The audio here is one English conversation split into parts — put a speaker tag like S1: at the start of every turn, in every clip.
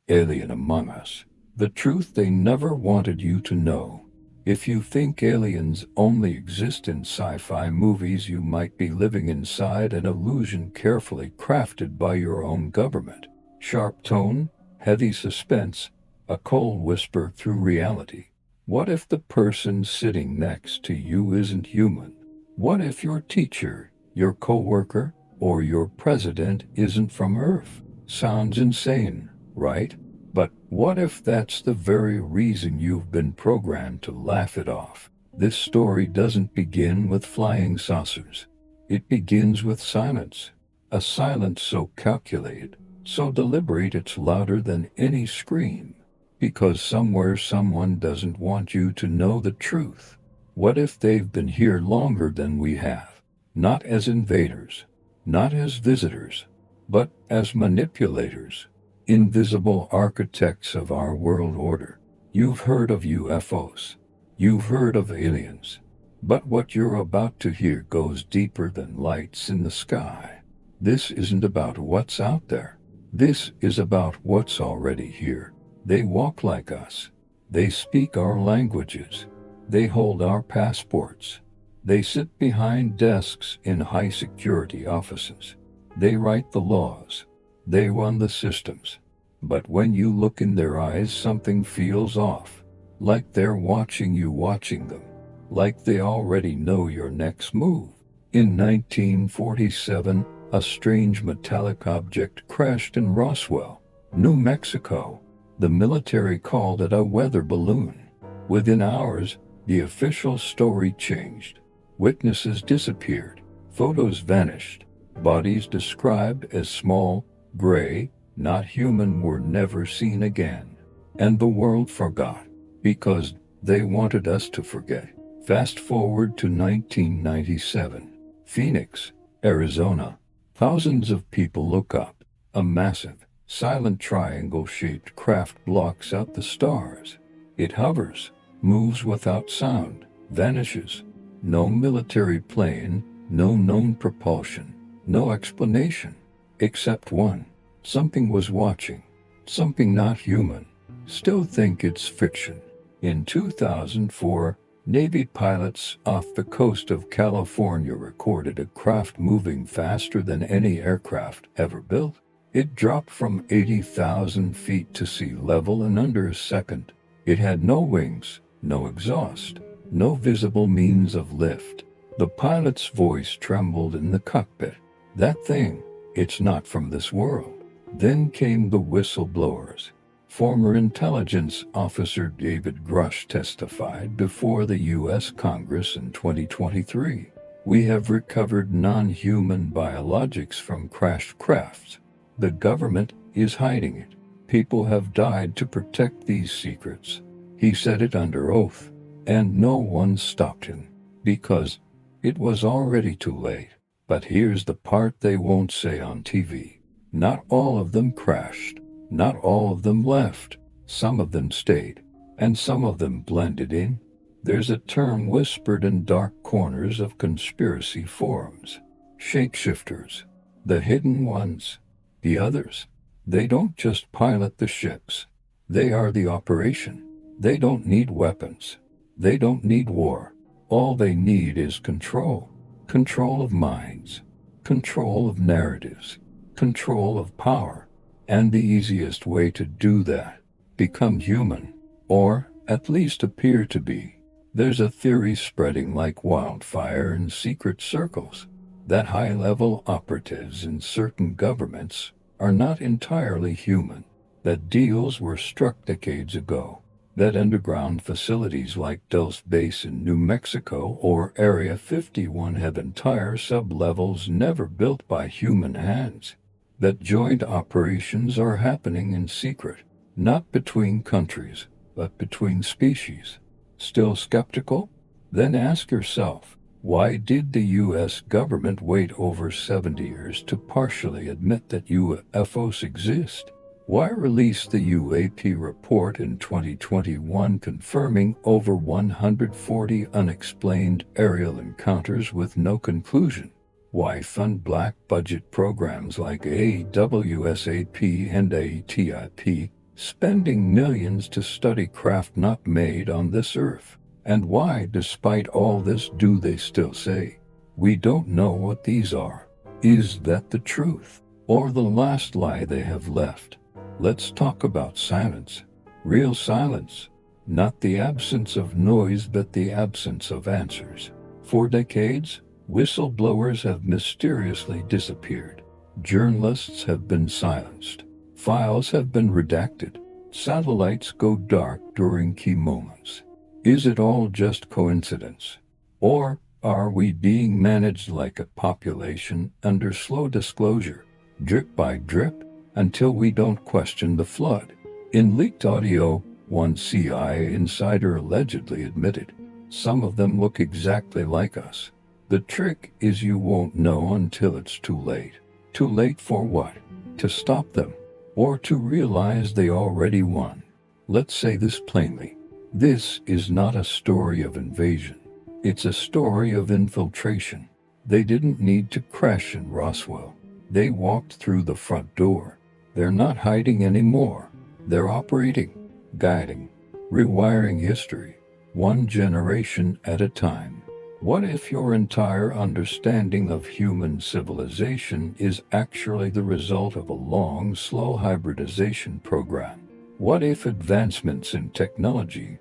S1: Alien Among Us. The truth they never wanted you to know. If you think aliens only exist in sci-fi movies, you might be living inside an illusion carefully crafted by your own government. Sharp tone, heavy suspense, a cold whisper through reality. What if the person sitting next to you isn't human? What if your teacher, your coworker, or your president isn't from Earth? Sounds insane, right? But what if that's the very reason you've been programmed to laugh it off? This story doesn't begin with flying saucers. It begins with silence. A silence so calculated, so deliberate it's louder than any scream. Because somewhere someone doesn't want you to know the truth. What if they've been here longer than we have? Not as invaders, not as visitors, but as manipulators. Invisible architects of our world order. You've heard of UFOs. You've heard of aliens. But what you're about to hear goes deeper than lights in the sky. This isn't about what's out there. This is about what's already here. They walk like us. They speak our languages. They hold our passports. They sit behind desks in high-security offices. They write the laws. They run the systems. But when you look in their eyes, something feels off. Like they're watching you watching them. Like they already know your next move. In 1947, a strange metallic object crashed in Roswell, New Mexico. The military called it a weather balloon. Within hours, the official story changed. Witnesses disappeared. Photos vanished. Bodies described as small, gray, not human were never seen again. And the world forgot. Because they wanted us to forget. Fast forward to 1997. Phoenix, Arizona. Thousands of people look up. A massive, silent triangle-shaped craft blocks out the stars. It hovers, moves without sound, vanishes. No military plane, no known propulsion, no explanation. Except one. Something was watching. Something not human. Still think it's fiction. In 2004, Navy pilots off the coast of California recorded a craft moving faster than any aircraft ever built. It dropped from 80,000 feet to sea level in under a second. It had no wings, no exhaust, no visible means of lift. The pilot's voice trembled in the cockpit. That thing, it's not from this world. Then came the whistleblowers. Former intelligence officer David Grush testified before the U.S. Congress in 2023. We have recovered non-human biologics from crashed crafts. The government is hiding it. People have died to protect these secrets. He said it under oath, and no one stopped him, because it was already too late. But here's the part they won't say on TV. Not all of them crashed. Not all of them left. Some of them stayed, and some of them blended in. There's a term whispered in dark corners of conspiracy forums. Shapeshifters. The hidden ones. The others. They don't just pilot the ships. They are the operation. They don't need weapons. They don't need war. All they need is control. Control of minds. Control of narratives. Control of power. And the easiest way to do that, become human, or at least appear to be. There's a theory spreading like wildfire in secret circles, that high-level operatives in certain governments are not entirely human, that deals were struck decades ago, that underground facilities like Dulce Base in New Mexico or Area 51 have entire sub-levels never built by human hands. That joint operations are happening in secret, not between countries, but between species. Still skeptical? Then ask yourself, why did the U.S. government wait over 70 years to partially admit that UFOs exist? Why release the UAP report in 2021 confirming over 140 unexplained aerial encounters with no conclusion? Why fund black budget programs like AWSAP and ATIP spending millions to study craft not made on this earth. And why, despite all this, do they still say, "We don't know what these are"? Is that the truth, or the last lie they have left? Let's talk about silence. Real silence. Not the absence of noise, but the absence of answers. For decades, whistleblowers have mysteriously disappeared. Journalists have been silenced. Files have been redacted. Satellites go dark during key moments. Is it all just coincidence? Or are we being managed like a population under slow disclosure, drip by drip, until we don't question the flood? In leaked audio, one CIA insider allegedly admitted, "Some of them look exactly like us. The trick is you won't know until it's too late." Too late for what? To stop them, or to realize they already won? Let's say this plainly. This is not a story of invasion. It's a story of infiltration. They didn't need to crash in Roswell. They walked through the front door. They're not hiding anymore. They're operating, guiding, rewiring history, one generation at a time. What if your entire understanding of human civilization is actually the result of a long, slow hybridization program? What if advancements in technology,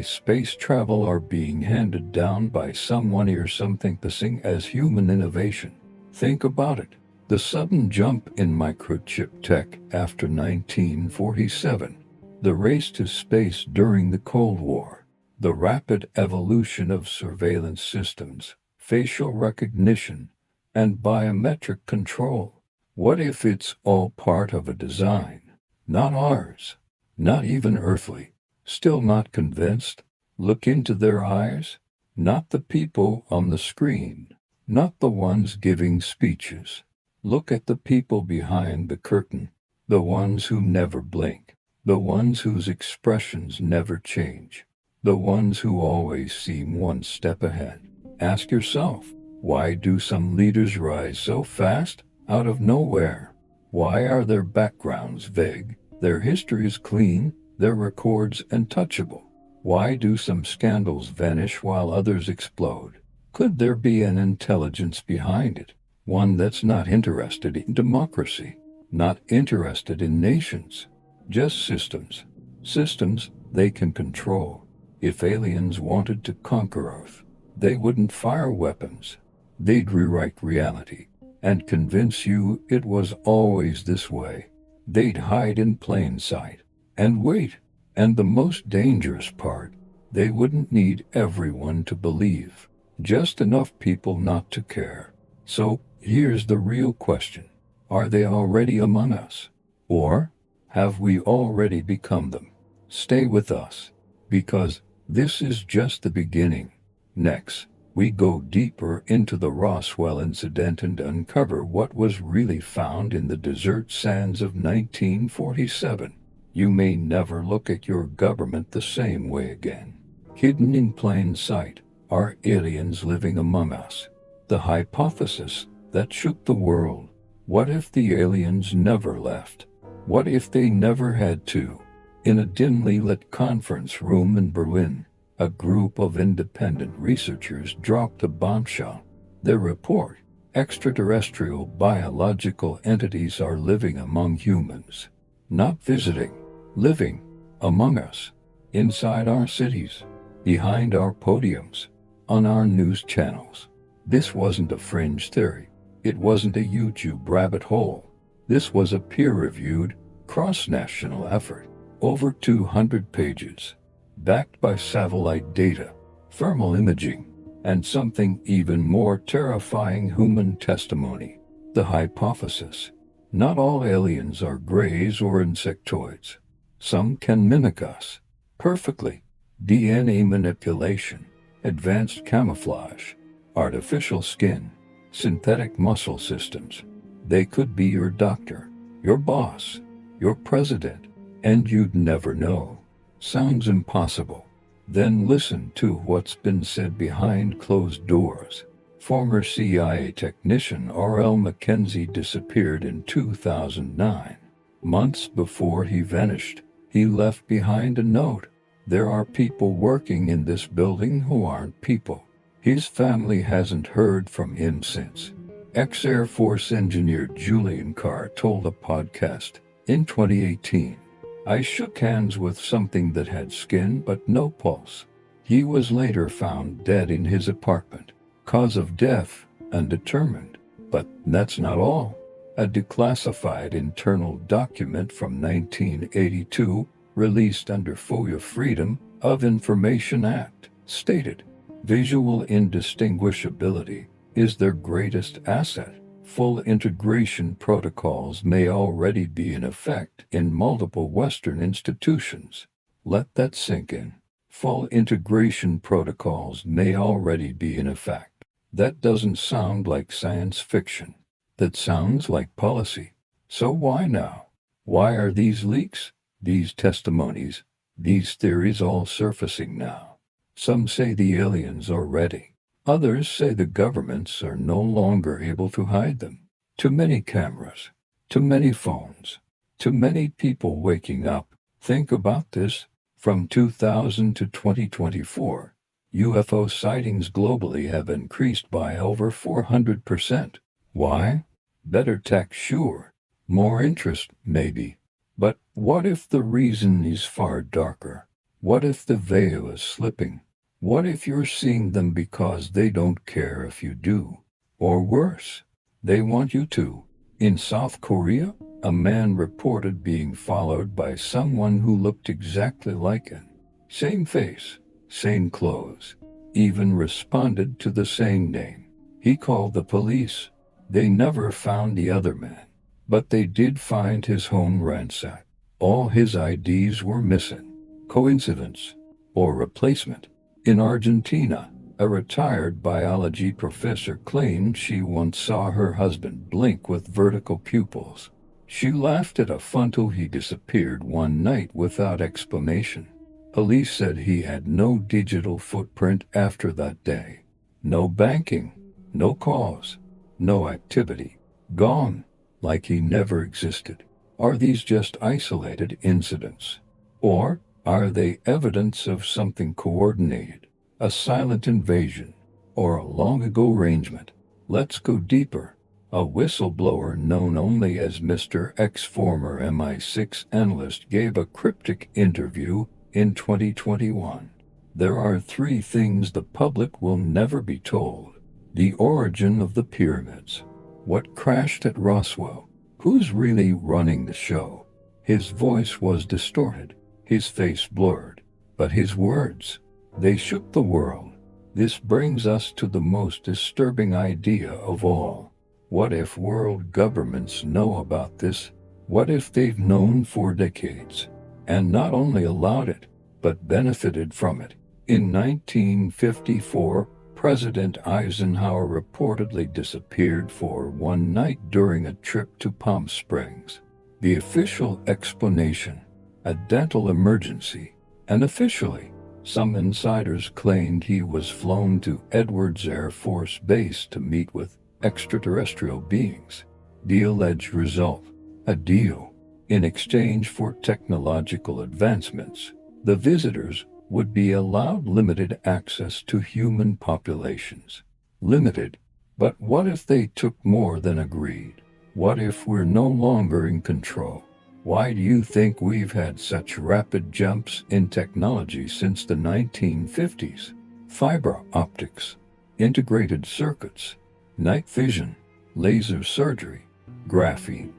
S1: space travel, are being handed down by someone or something passing as human innovation? Think about it. The sudden jump in microchip tech after 1947, the race to space during the Cold War, the rapid evolution of surveillance systems, facial recognition, and biometric control. What if it's all part of a design? Not ours, not even earthly. Still not convinced? Look into their eyes. Not the people on the screen, not the ones giving speeches. Look at the people behind the curtain, the ones who never blink, the ones whose expressions never change, the ones who always seem one step ahead. Ask yourself, why do some leaders rise so fast, out of nowhere? Why are their backgrounds vague, their histories clean, their records untouchable? Why do some scandals vanish while others explode? Could there be an intelligence behind it? One that's not interested in democracy, not interested in nations, just systems. Systems they can control. If aliens wanted to conquer Earth, they wouldn't fire weapons. They'd rewrite reality and convince you it was always this way. They'd hide in plain sight and wait. And the most dangerous part, they wouldn't need everyone to believe, just enough people not to care. So, here's the real question. Are they already among us? Or have we already become them? Stay with us, because this is just the beginning. Next, we go deeper into the Roswell incident and uncover what was really found in the desert sands of 1947. You may never look at your government the same way again. Hidden in plain sight are aliens living among us. The hypothesis that shook the world. What if the aliens never left? What if they never had to? In a dimly lit conference room in Berlin, a group of independent researchers dropped a bombshell. Their report, "Extraterrestrial biological entities are living among humans." Not visiting, living among us, inside our cities, behind our podiums, on our news channels. This wasn't a fringe theory. It wasn't a YouTube rabbit hole. This was a peer-reviewed, cross-national effort, over 200 pages, backed by satellite data, thermal imaging, and something even more terrifying, human testimony. The hypothesis: not all aliens are greys or insectoids. Some can mimic us perfectly. DNA manipulation, advanced camouflage, artificial skin, synthetic muscle systems. They could be your doctor, your boss, your president, and you'd never know. Sounds impossible? Then listen to what's been said behind closed doors. Former CIA technician R.L. Mackenzie disappeared in 2009. Months before he vanished, he left behind a note. There are people working in this building who aren't people. His family hasn't heard from him since. Ex-Air Force engineer Julian Carr told a podcast in 2018. I shook hands with something that had skin but no pulse. He was later found dead in his apartment. Cause of death, undetermined. But that's not all. A declassified internal document from 1982, released under FOIA Freedom of Information Act, stated, visual indistinguishability is their greatest asset. Full integration protocols may already be in effect in multiple Western institutions. Let that sink in. Full integration protocols may already be in effect. That doesn't sound like science fiction. That sounds like policy. So why now? Why are these leaks, these testimonies, these theories all surfacing now? Some say the aliens are ready. Others say the governments are no longer able to hide them. Too many cameras, too many phones, too many people waking up. Think about this. From 2000 to 2024, UFO sightings globally have increased by over 400%. Why? Better tech, sure. More interest, maybe. But what if the reason is far darker? What if the veil is slipping? What if you're seeing them because they don't care if you do? Or worse, they want you to. In South Korea, a man reported being followed by someone who looked exactly like him. Same face, same clothes, even responded to the same name. He called the police. They never found the other man, but they did find his home ransacked. All his IDs were missing. Coincidence or replacement? In Argentina, a retired biology professor claimed she once saw her husband blink with vertical pupils. She laughed it off until he disappeared one night without explanation. Police said he had no digital footprint after that day. No banking, no calls, no activity. Gone, like he never existed. Are these just isolated incidents? Or are they evidence of something coordinated? A silent invasion, or a long-ago arrangement? Let's go deeper. A whistleblower known only as Mr. X, former MI6 analyst, gave a cryptic interview in 2021. There are 3 things the public will never be told. The origin of the pyramids. What crashed at Roswell? Who's really running the show? His voice was distorted, his face blurred, but his words, they shook the world. This brings us to the most disturbing idea of all. What if world governments know about this? What if they've known for decades, and not only allowed it, but benefited from it? In 1954, President Eisenhower reportedly disappeared for one night during a trip to Palm Springs. The official explanation, a dental emergency, and officially, some insiders claimed he was flown to Edwards Air Force Base to meet with extraterrestrial beings. The alleged result, a deal. In exchange for technological advancements, the visitors would be allowed limited access to human populations. Limited, but what if they took more than agreed? What if we're no longer in control? Why do you think we've had such rapid jumps in technology since the 1950s? Fiber optics, integrated circuits, night vision, laser surgery, graphene.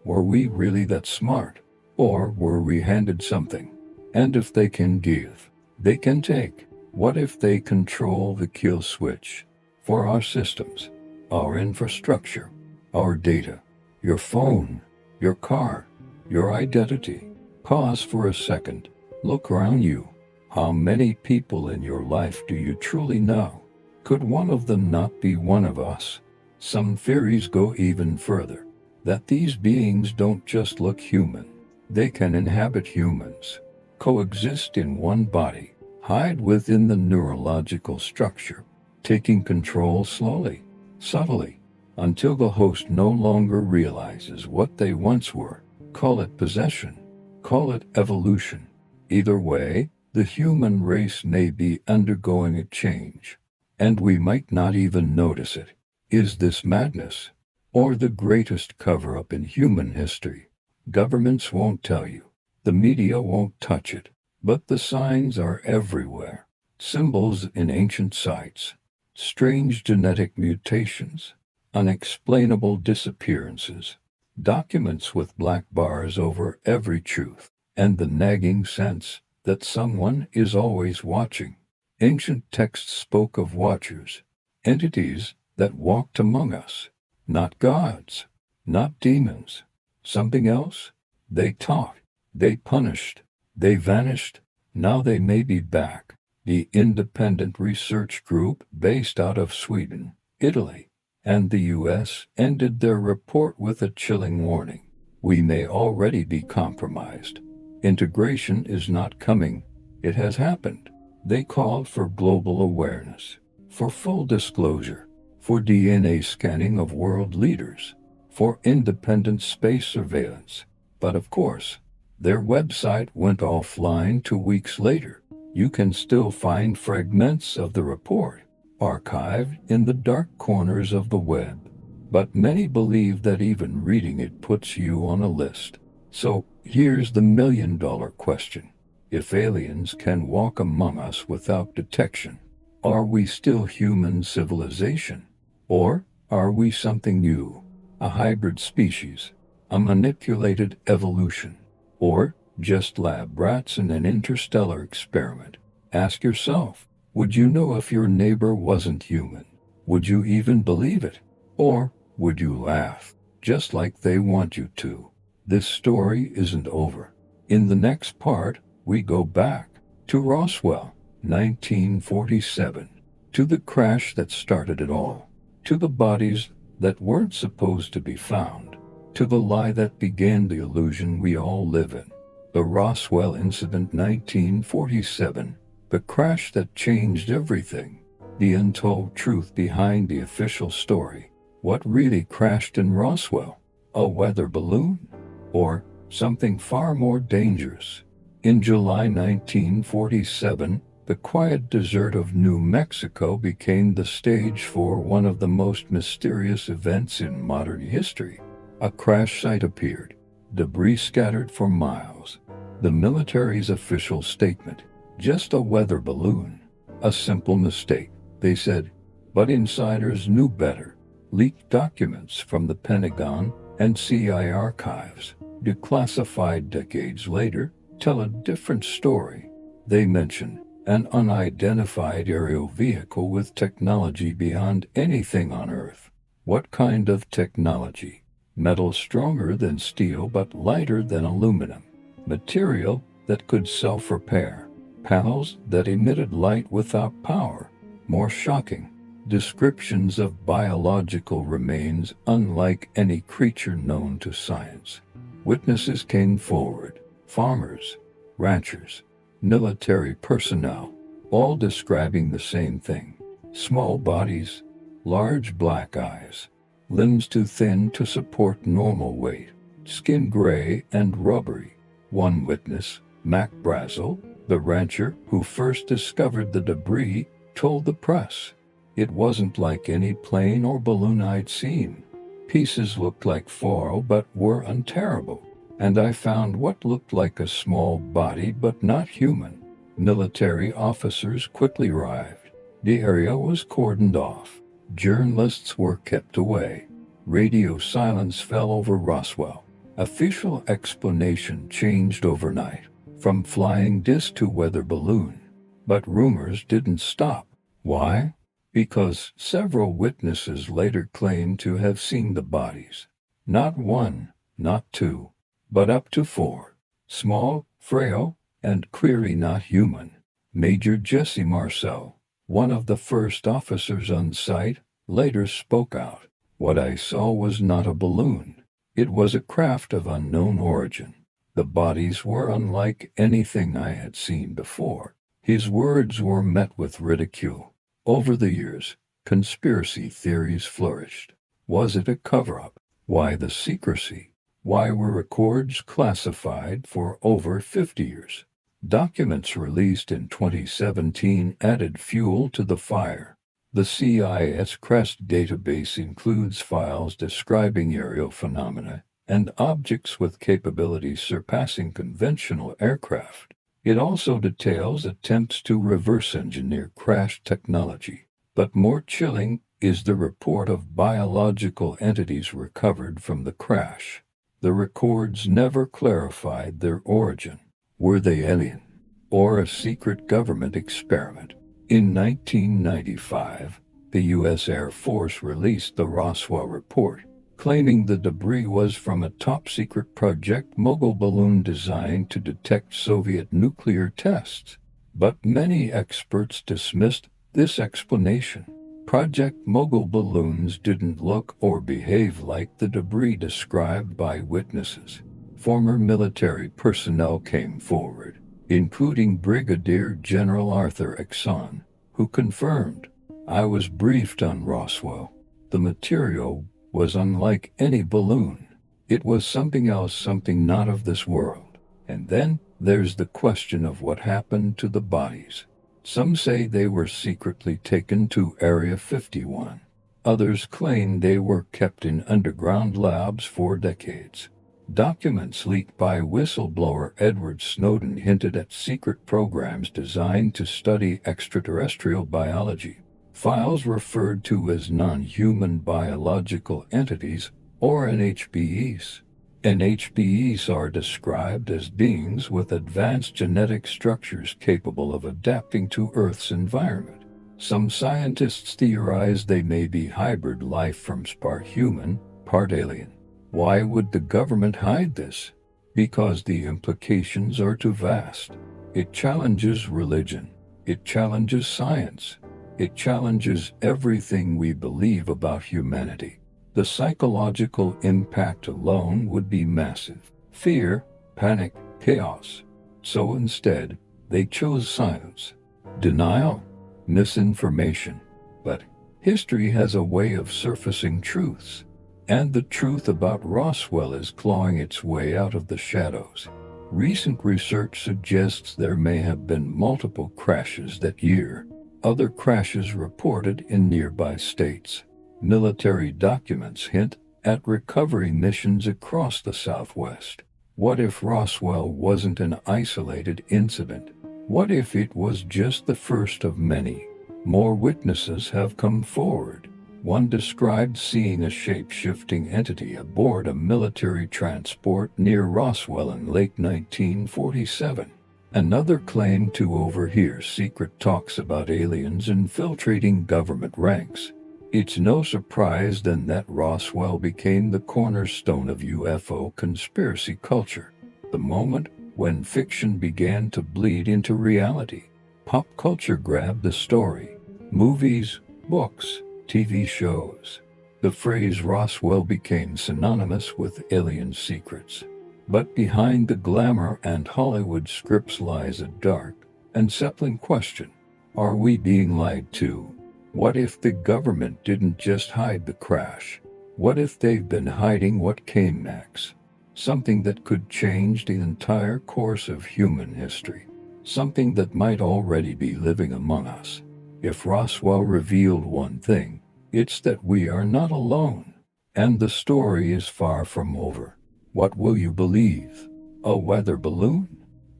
S1: Were we really that smart? Or were we handed something? And if they can give, they can take. What if they control the kill switch for our systems, our infrastructure, our data, your phone, your car, your identity? Pause for a second. Look around you. How many people in your life do you truly know? Could one of them not be one of us? Some theories go even further, that these beings don't just look human. They can inhabit humans, coexist in one body, hide within the neurological structure, taking control slowly, subtly, until the host no longer realizes what they once were. Call it possession, call it evolution. Either way, the human race may be undergoing a change, and we might not even notice it. Is this madness, or the greatest cover-up in human history? Governments won't tell you. The media won't touch it. But the signs are everywhere. Symbols in ancient sites, strange genetic mutations, unexplainable disappearances, documents with black bars over every truth, and the nagging sense that someone is always watching. Ancient texts spoke of watchers, entities that walked among us, not gods, not demons. Something else? They taught, they punished, they vanished. Now they may be back. The independent research group based out of Sweden, Italy, and the U.S. ended their report with a chilling warning. We may already be compromised. Integration is not coming. It has happened. They called for global awareness, for full disclosure, for DNA scanning of world leaders, for independent space surveillance. But of course, their website went offline 2 weeks later. You can still find fragments of the report, archived in the dark corners of the web. But many believe that even reading it puts you on a list. So, here's the million-dollar question. If aliens can walk among us without detection, are we still human civilization? Or are we something new? A hybrid species? A manipulated evolution? Or just lab rats in an interstellar experiment? Ask yourself, would you know if your neighbor wasn't human? Would you even believe it? Or would you laugh, just like they want you to? This story isn't over. In the next part, we go back to Roswell, 1947, to the crash that started it all, to the bodies that weren't supposed to be found, to the lie that began the illusion we all live in. The Roswell incident, 1947, the crash that changed everything, the untold truth behind the official story. What really crashed in Roswell? A weather balloon? Or something far more dangerous? In July 1947, the quiet desert of New Mexico became the stage for one of the most mysterious events in modern history. A crash site appeared, debris scattered for miles. The military's official statement: just a weather balloon. A simple mistake, they said. But insiders knew better. Leaked documents from the Pentagon and CIA archives, declassified decades later, tell a different story. They mention an unidentified aerial vehicle with technology beyond anything on Earth. What kind of technology? Metal stronger than steel but lighter than aluminum. Material that could self-repair. Panels that emitted light without power. More shocking, descriptions of biological remains unlike any creature known to science. Witnesses came forward. Farmers, ranchers, military personnel, all describing the same thing. Small bodies, large black eyes, limbs too thin to support normal weight, skin gray and rubbery. One witness, Mac Brazel, the rancher who first discovered the debris, told the press, "It wasn't like any plane or balloon I'd seen. Pieces looked like foil but were unterrible. And I found what looked like a small body but not human." Military officers quickly arrived. The area was cordoned off. Journalists were kept away. Radio silence fell over Roswell. Official explanation changed overnight, from flying disc to weather balloon. But rumors didn't stop. Why? Because several witnesses later claimed to have seen the bodies. Not one, not two, but up to 4. Small, frail, and clearly not human. Major Jesse Marcel, one of the first officers on site, later spoke out. "What I saw was not a balloon. It was a craft of unknown origin. The bodies were unlike anything I had seen before." His words were met with ridicule. Over the years, conspiracy theories flourished. Was it a cover-up? Why the secrecy? Why were records classified for over 50 years? Documents released in 2017 added fuel to the fire. The CIS CREST database includes files describing aerial phenomena and objects with capabilities surpassing conventional aircraft. It also details attempts to reverse engineer crash technology. But more chilling is the report of biological entities recovered from the crash. The records never clarified their origin. Were they alien or a secret government experiment? In 1995, the U.S. Air Force released the Roswell report, claiming the debris was from a top-secret Project Mogul balloon designed to detect Soviet nuclear tests. But many experts dismissed this explanation. Project Mogul balloons didn't look or behave like the debris described by witnesses. Former military personnel came forward, including Brigadier General Arthur Exon, who confirmed, "I was briefed on Roswell. The material was unlike any balloon. It was something else, something not of this world." And then there's the question of what happened to the bodies. Some say they were secretly taken to Area 51. Others claim they were kept in underground labs for decades. Documents leaked by whistleblower Edward Snowden hinted at secret programs designed to study extraterrestrial biology. Files referred to as non-human biological entities, or NHBEs. NHBEs are described as beings with advanced genetic structures capable of adapting to Earth's environment. Some scientists theorize they may be hybrid life forms, part human, part alien. Why would the government hide this? Because the implications are too vast. It challenges religion. It challenges science. It challenges everything we believe about humanity. The psychological impact alone would be massive. Fear, panic, chaos. So instead, they chose silence, denial, misinformation. But history has a way of surfacing truths. And the truth about Roswell is clawing its way out of the shadows. Recent research suggests there may have been multiple crashes that year. Other crashes reported in nearby states. Military documents hint at recovery missions across the Southwest. What if Roswell wasn't an isolated incident? What if it was just the first of many? More witnesses have come forward. One described seeing a shape-shifting entity aboard a military transport near Roswell in late 1947. Another claimed to overhear secret talks about aliens infiltrating government ranks. It's no surprise then that Roswell became the cornerstone of UFO conspiracy culture. The moment when fiction began to bleed into reality, pop culture grabbed the story. Movies, books, TV shows. The phrase Roswell became synonymous with alien secrets. But behind the glamour and Hollywood scripts lies a dark, unsettling question. Are we being lied to? What if the government didn't just hide the crash? What if they've been hiding what came next? Something that could change the entire course of human history. Something that might already be living among us. If Roswell revealed one thing, it's that we are not alone. And the story is far from over. What will you believe? A weather balloon?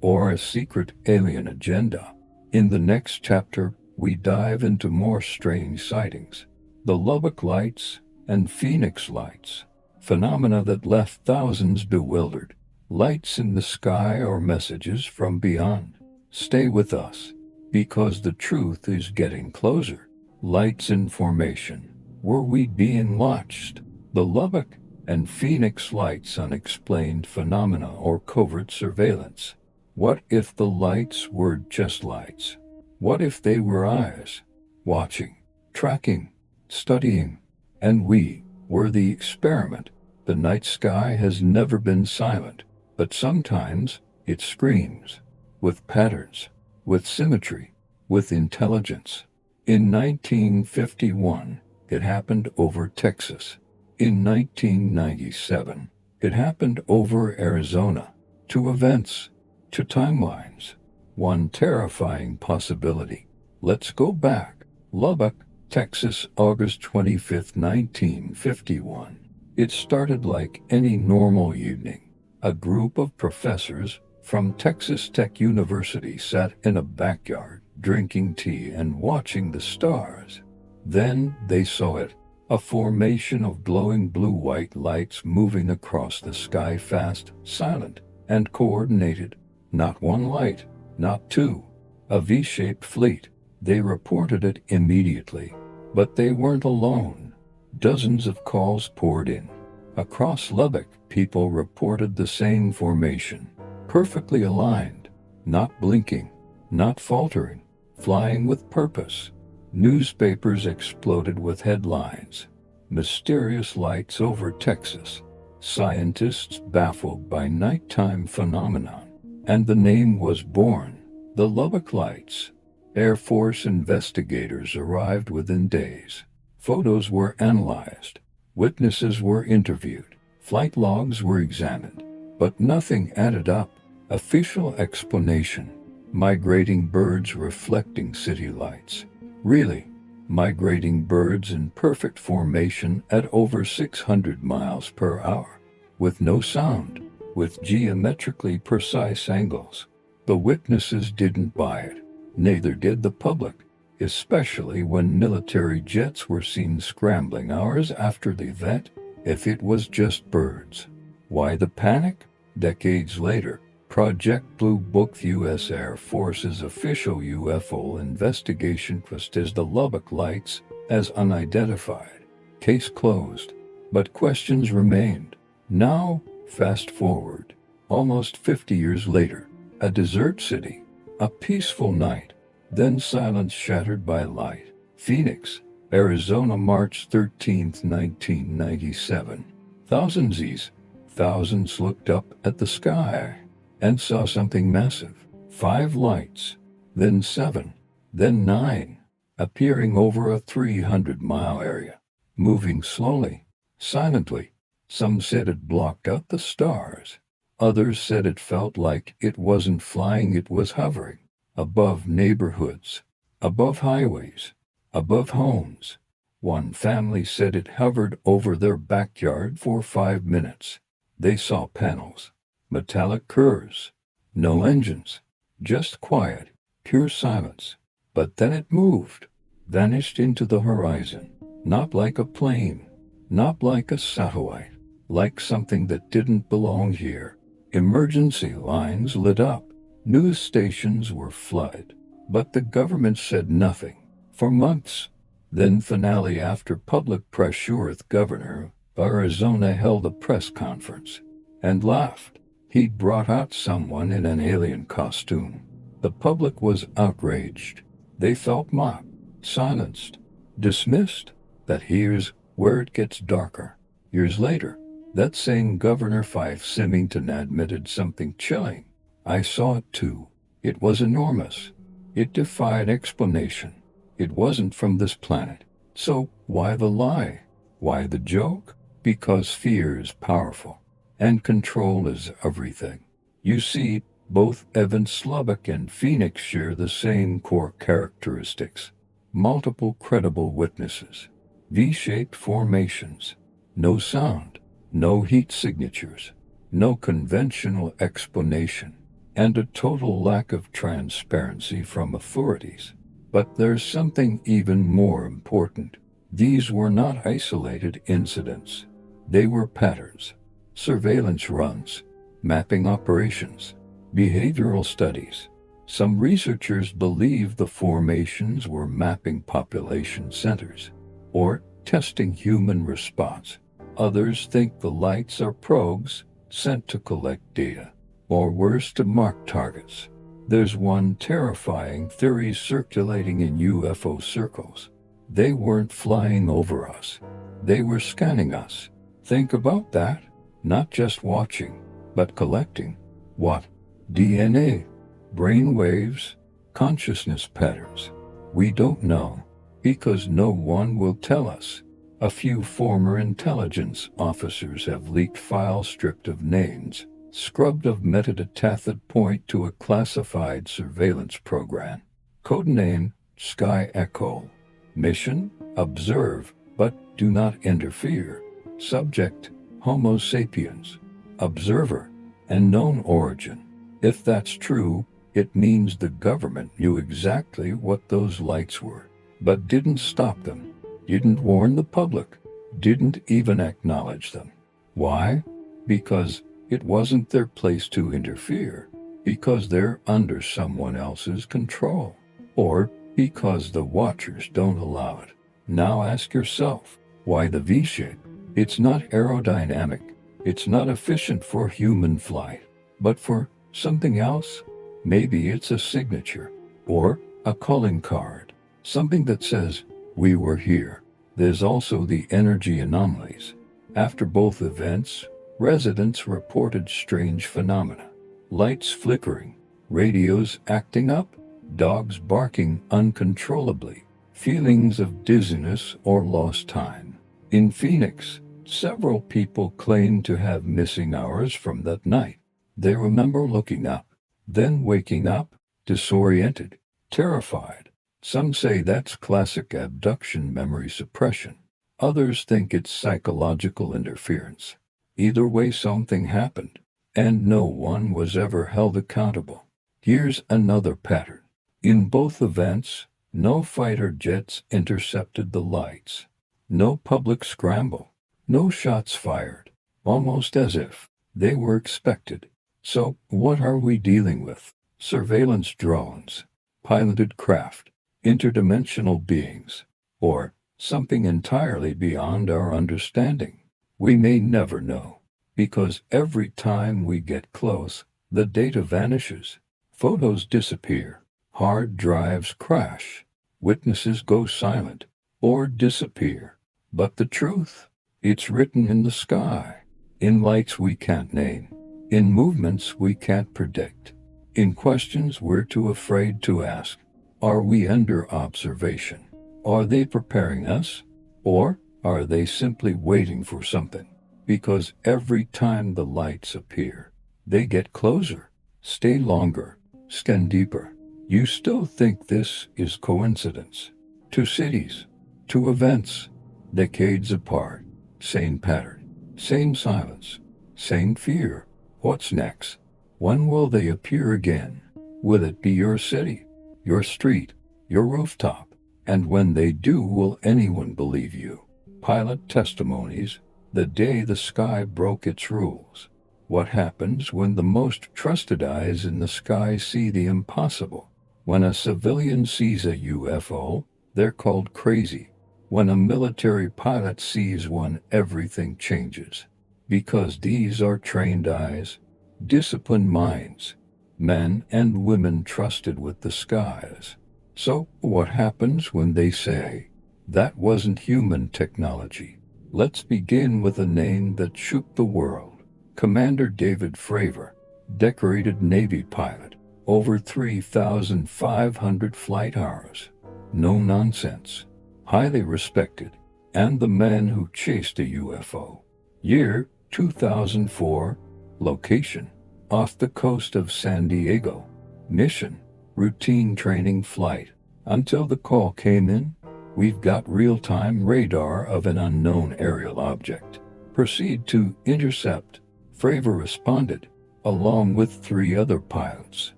S1: Or a secret alien agenda? In the next chapter, we dive into more strange sightings. The Lubbock Lights and Phoenix Lights. Phenomena that left thousands bewildered. Lights in the sky or messages from beyond. Stay with us, because the truth is getting closer. Lights in formation. Were we being watched? The Lubbock and Phoenix Lights, unexplained phenomena or covert surveillance. What if the lights were just lights? What if they were eyes, watching, tracking, studying, and we were the experiment? The night sky has never been silent, but sometimes it screams, with patterns, with symmetry, with intelligence. In 1951, it happened over Texas. In 1997, it happened over Arizona. 2 events, 2 timelines, 1 terrifying possibility. Let's go back. Lubbock, Texas, August 25, 1951. It started like any normal evening. A group of professors from Texas Tech University sat in a backyard, drinking tea and watching the stars. Then they saw it. A formation of glowing blue-white lights moving across the sky, fast, silent, and coordinated. Not 1 light, not 2. A V-shaped fleet. They reported it immediately. But they weren't alone. Dozens of calls poured in. Across Lubbock, people reported the same formation. Perfectly aligned. Not blinking. Not faltering. Flying with purpose. Newspapers exploded with headlines. Mysterious lights over Texas. Scientists baffled by nighttime phenomenon. And the name was born. The Lubbock Lights. Air Force investigators arrived within days. Photos were analyzed. Witnesses were interviewed. Flight logs were examined. But nothing added up. Official explanation. Migrating birds reflecting city lights. Really? Migrating birds in perfect formation at over 600 miles per hour. With no sound. With geometrically precise angles. The witnesses didn't buy it. Neither did the public, especially when military jets were seen scrambling hours after the event. If it was just birds, why the panic? Decades later, Project Blue Book, the U.S. Air Force's official UFO investigation, listed the Lubbock Lights as unidentified. Case closed. But questions remained. Now, fast forward. Almost 50 years later, a desert city. A peaceful night, then silence shattered by light. Phoenix, Arizona, March 13, 1997. Thousands looked up at the sky and saw something massive. 5 lights, then 7, then 9, appearing over a 300-mile area, moving slowly, silently. Some said it blocked out the stars. Others said it felt like it wasn't flying, it was hovering. Above neighborhoods, above highways, above homes. One family said it hovered over their backyard for 5 minutes. They saw panels, metallic curves, no engines, just quiet, pure silence. But then it moved, vanished into the horizon. Not like a plane, not like a satellite, like something that didn't belong here. Emergency lines lit up. News stations were flooded. But the government said nothing. For months. Then finally, after public pressure, the governor of Arizona held a press conference and laughed. He'd brought out someone in an alien costume. The public was outraged. They felt mocked, silenced, dismissed. That here's where it gets darker. Years later, that same Governor Fife Symington admitted something chilling. I saw it too. It was enormous. It defied explanation. It wasn't from this planet. So why the lie? Why the joke? Because fear is powerful, and control is everything. You see, both Evans, Lubbock, and Phoenix share the same core characteristics. Multiple credible witnesses. V-shaped formations. No sound. No heat signatures. No conventional explanation. And a total lack of transparency from authorities. But there's something even more important. These were not isolated incidents. They were patterns. Surveillance runs. Mapping operations. Behavioral studies. Some researchers believe the formations were mapping population centers, or testing human response. Others think the lights are probes sent to collect data, or worse, to mark targets. There's one terrifying theory circulating in UFO circles. They weren't flying over us. They were scanning us. Think about that. Not just watching, but collecting. What? DNA, brain waves, consciousness patterns. We don't know, because no one will tell us. A few former intelligence officers have leaked files stripped of names, scrubbed of metadata that point to a classified surveillance program. Codename Sky Echo. Mission: observe, but do not interfere. Subject: Homo sapiens. Observer: unknown origin. If that's true, it means the government knew exactly what those lights were, but didn't stop them, didn't warn the public, didn't even acknowledge them. Why? Because it wasn't their place to interfere, because they're under someone else's control, or because the watchers don't allow it. Now ask yourself, why the V-shape? It's not aerodynamic, it's not efficient for human flight, but for something else? Maybe it's a signature, or a calling card, something that says, we were here. There's also the energy anomalies. After both events, residents reported strange phenomena. Lights flickering, radios acting up, dogs barking uncontrollably, feelings of dizziness or lost time. In Phoenix, several people claimed to have missing hours from that night. They remember looking up, then waking up, disoriented, terrified. Some say that's classic abduction memory suppression. Others think it's psychological interference. Either way, something happened, and no one was ever held accountable. Here's another pattern. In both events, no fighter jets intercepted the lights. No public scramble. No shots fired. Almost as if they were expected. So, what are we dealing with? Surveillance drones, piloted craft, interdimensional beings, or something entirely beyond our understanding? We may never know, because every time we get close, the data vanishes, photos disappear, hard drives crash, witnesses go silent or disappear. But the truth? It's written in the sky, in lights we can't name, in movements we can't predict, in questions we're too afraid to ask. Are we under observation? Are they preparing us? Or are they simply waiting for something? Because every time the lights appear, they get closer, stay longer, scan deeper. You still think this is coincidence? Two cities, two events, decades apart, same pattern, same silence, same fear. What's next? When will they appear again? Will it be your city, your street, your rooftop? And when they do, will anyone believe you? Pilot testimonies, the day the sky broke its rules. What happens when the most trusted eyes in the sky see the impossible? When a civilian sees a UFO, they're called crazy. When a military pilot sees one, everything changes. Because these are trained eyes, disciplined minds, men and women trusted with the skies. So, what happens when they say, that wasn't human technology? Let's begin with a name that shook the world. Commander David Fravor, decorated Navy pilot, over 3,500 flight hours. No nonsense. Highly respected, and the man who chased a UFO. Year 2004. Location: off the coast of San Diego. Mission: routine training flight. Until the call came in, we've got real-time radar of an unknown aerial object. Proceed to intercept. Fravor responded, along with 3 other pilots.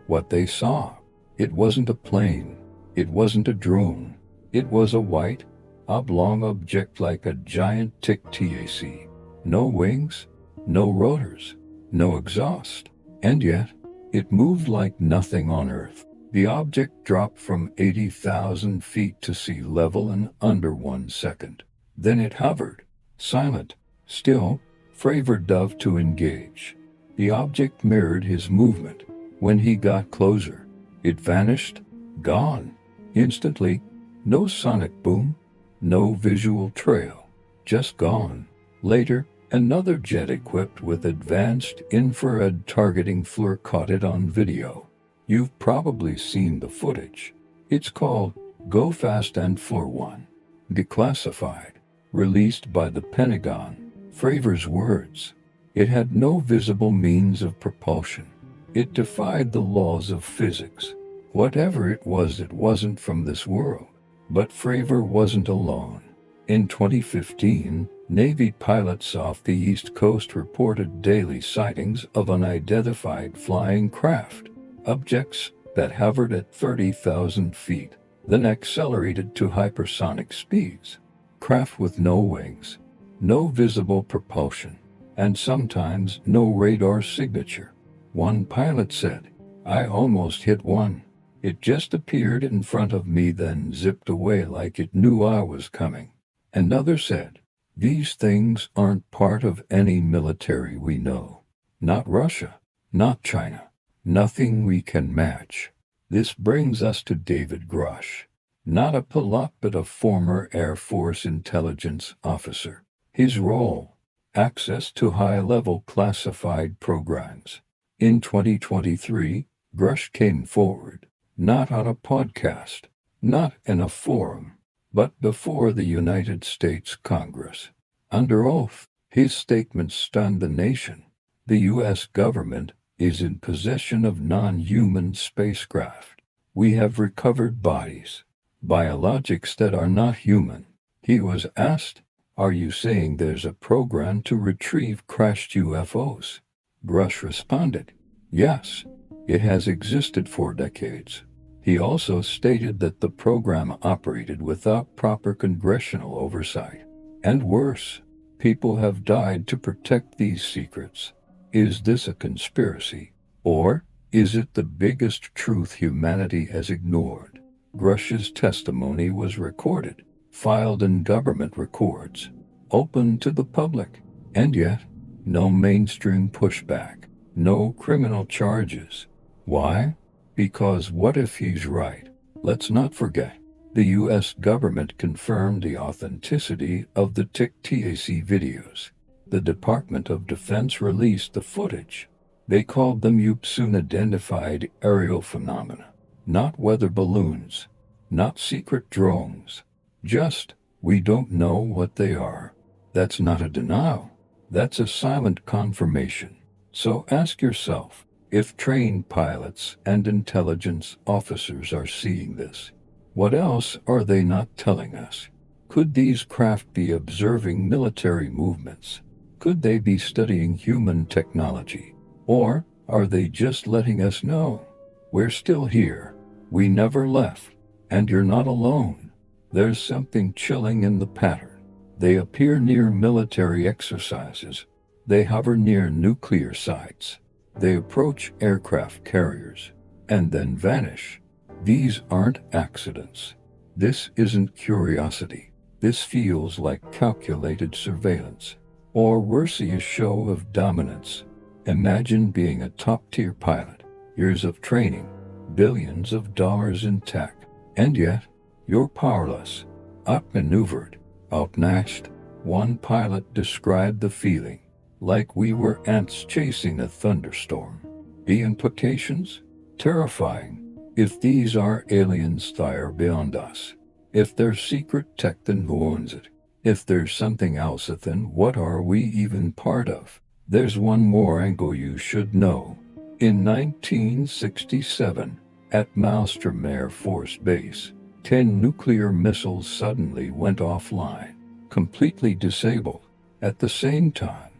S1: What they saw: it wasn't a plane, it wasn't a drone. It was a white, oblong object like a giant tic-tac. No wings, no rotors, no exhaust. And yet, it moved like nothing on Earth. The object dropped from 80,000 feet to sea level in under 1 second. Then it hovered, silent, still. Fravor dove to engage. The object mirrored his movement. When he got closer, it vanished, gone, instantly. No sonic boom, no visual trail, just gone. Later, another jet equipped with advanced infrared targeting FLIR caught it on video. You've probably seen the footage. It's called Go Fast and FLIR 1. Declassified. released by the Pentagon. Fravor's words. It had no visible means of propulsion. It defied the laws of physics. Whatever it wasn't from this world. But Fravor wasn't alone. In 2015, Navy pilots off the East Coast reported daily sightings of unidentified flying craft, objects that hovered at 30,000 feet, then accelerated to hypersonic speeds. Craft with no wings, no visible propulsion, and sometimes no radar signature. One pilot said, "I almost hit one. It just appeared in front of me, then zipped away like it knew I was coming." Another said, "These things aren't part of any military we know. Not Russia, not China. Nothing we can match." This brings us to David Grush. Not a pilot but a former Air Force intelligence officer. His role: access to high-level classified programs. In 2023, Grush came forward, not on a podcast, not in a forum, but before the United States Congress. Under oath, his statements stunned the nation. The U.S. government is in possession of non-human spacecraft. We have recovered bodies, biologics that are not human. He was asked, "Are you saying there's a program to retrieve crashed UFOs?" Grush responded, "Yes, it has existed for decades." He also stated that the program operated without proper congressional oversight. And worse, people have died to protect these secrets. Is this a conspiracy? Or is it the biggest truth humanity has ignored? Grush's testimony was recorded, filed in government records, open to the public, and yet, no mainstream pushback, no criminal charges. Why? Because what if he's right? Let's not forget, the U.S. government confirmed the authenticity of the TAC videos. The Department of Defense released the footage. They called them unidentified aerial phenomena, not weather balloons, not secret drones. Just, we don't know what they are. That's not a denial. That's a silent confirmation. So ask yourself, if trained pilots and intelligence officers are seeing this, what else are they not telling us? Could these craft be observing military movements? Could they be studying human technology? Or are they just letting us know, we're still here, we never left, and you're not alone? There's something chilling in the pattern. They appear near military exercises. They hover near nuclear sites. They approach aircraft carriers, and then vanish. These aren't accidents. This isn't curiosity. This feels like calculated surveillance, or worse, a show of dominance. Imagine being a top-tier pilot, years of training, billions of dollars in tech, and yet, you're powerless, outmaneuvered, outmatched. One pilot described the feeling like we were ants chasing a thunderstorm. The implications? Terrifying. If these are aliens, they are beyond us. If they're secret tech, then who owns it? If there's something else, then what are we even part of? There's one more angle you should know. In 1967, at Malmstrom Air Force Base, 10 nuclear missiles suddenly went offline, completely disabled. At the same time,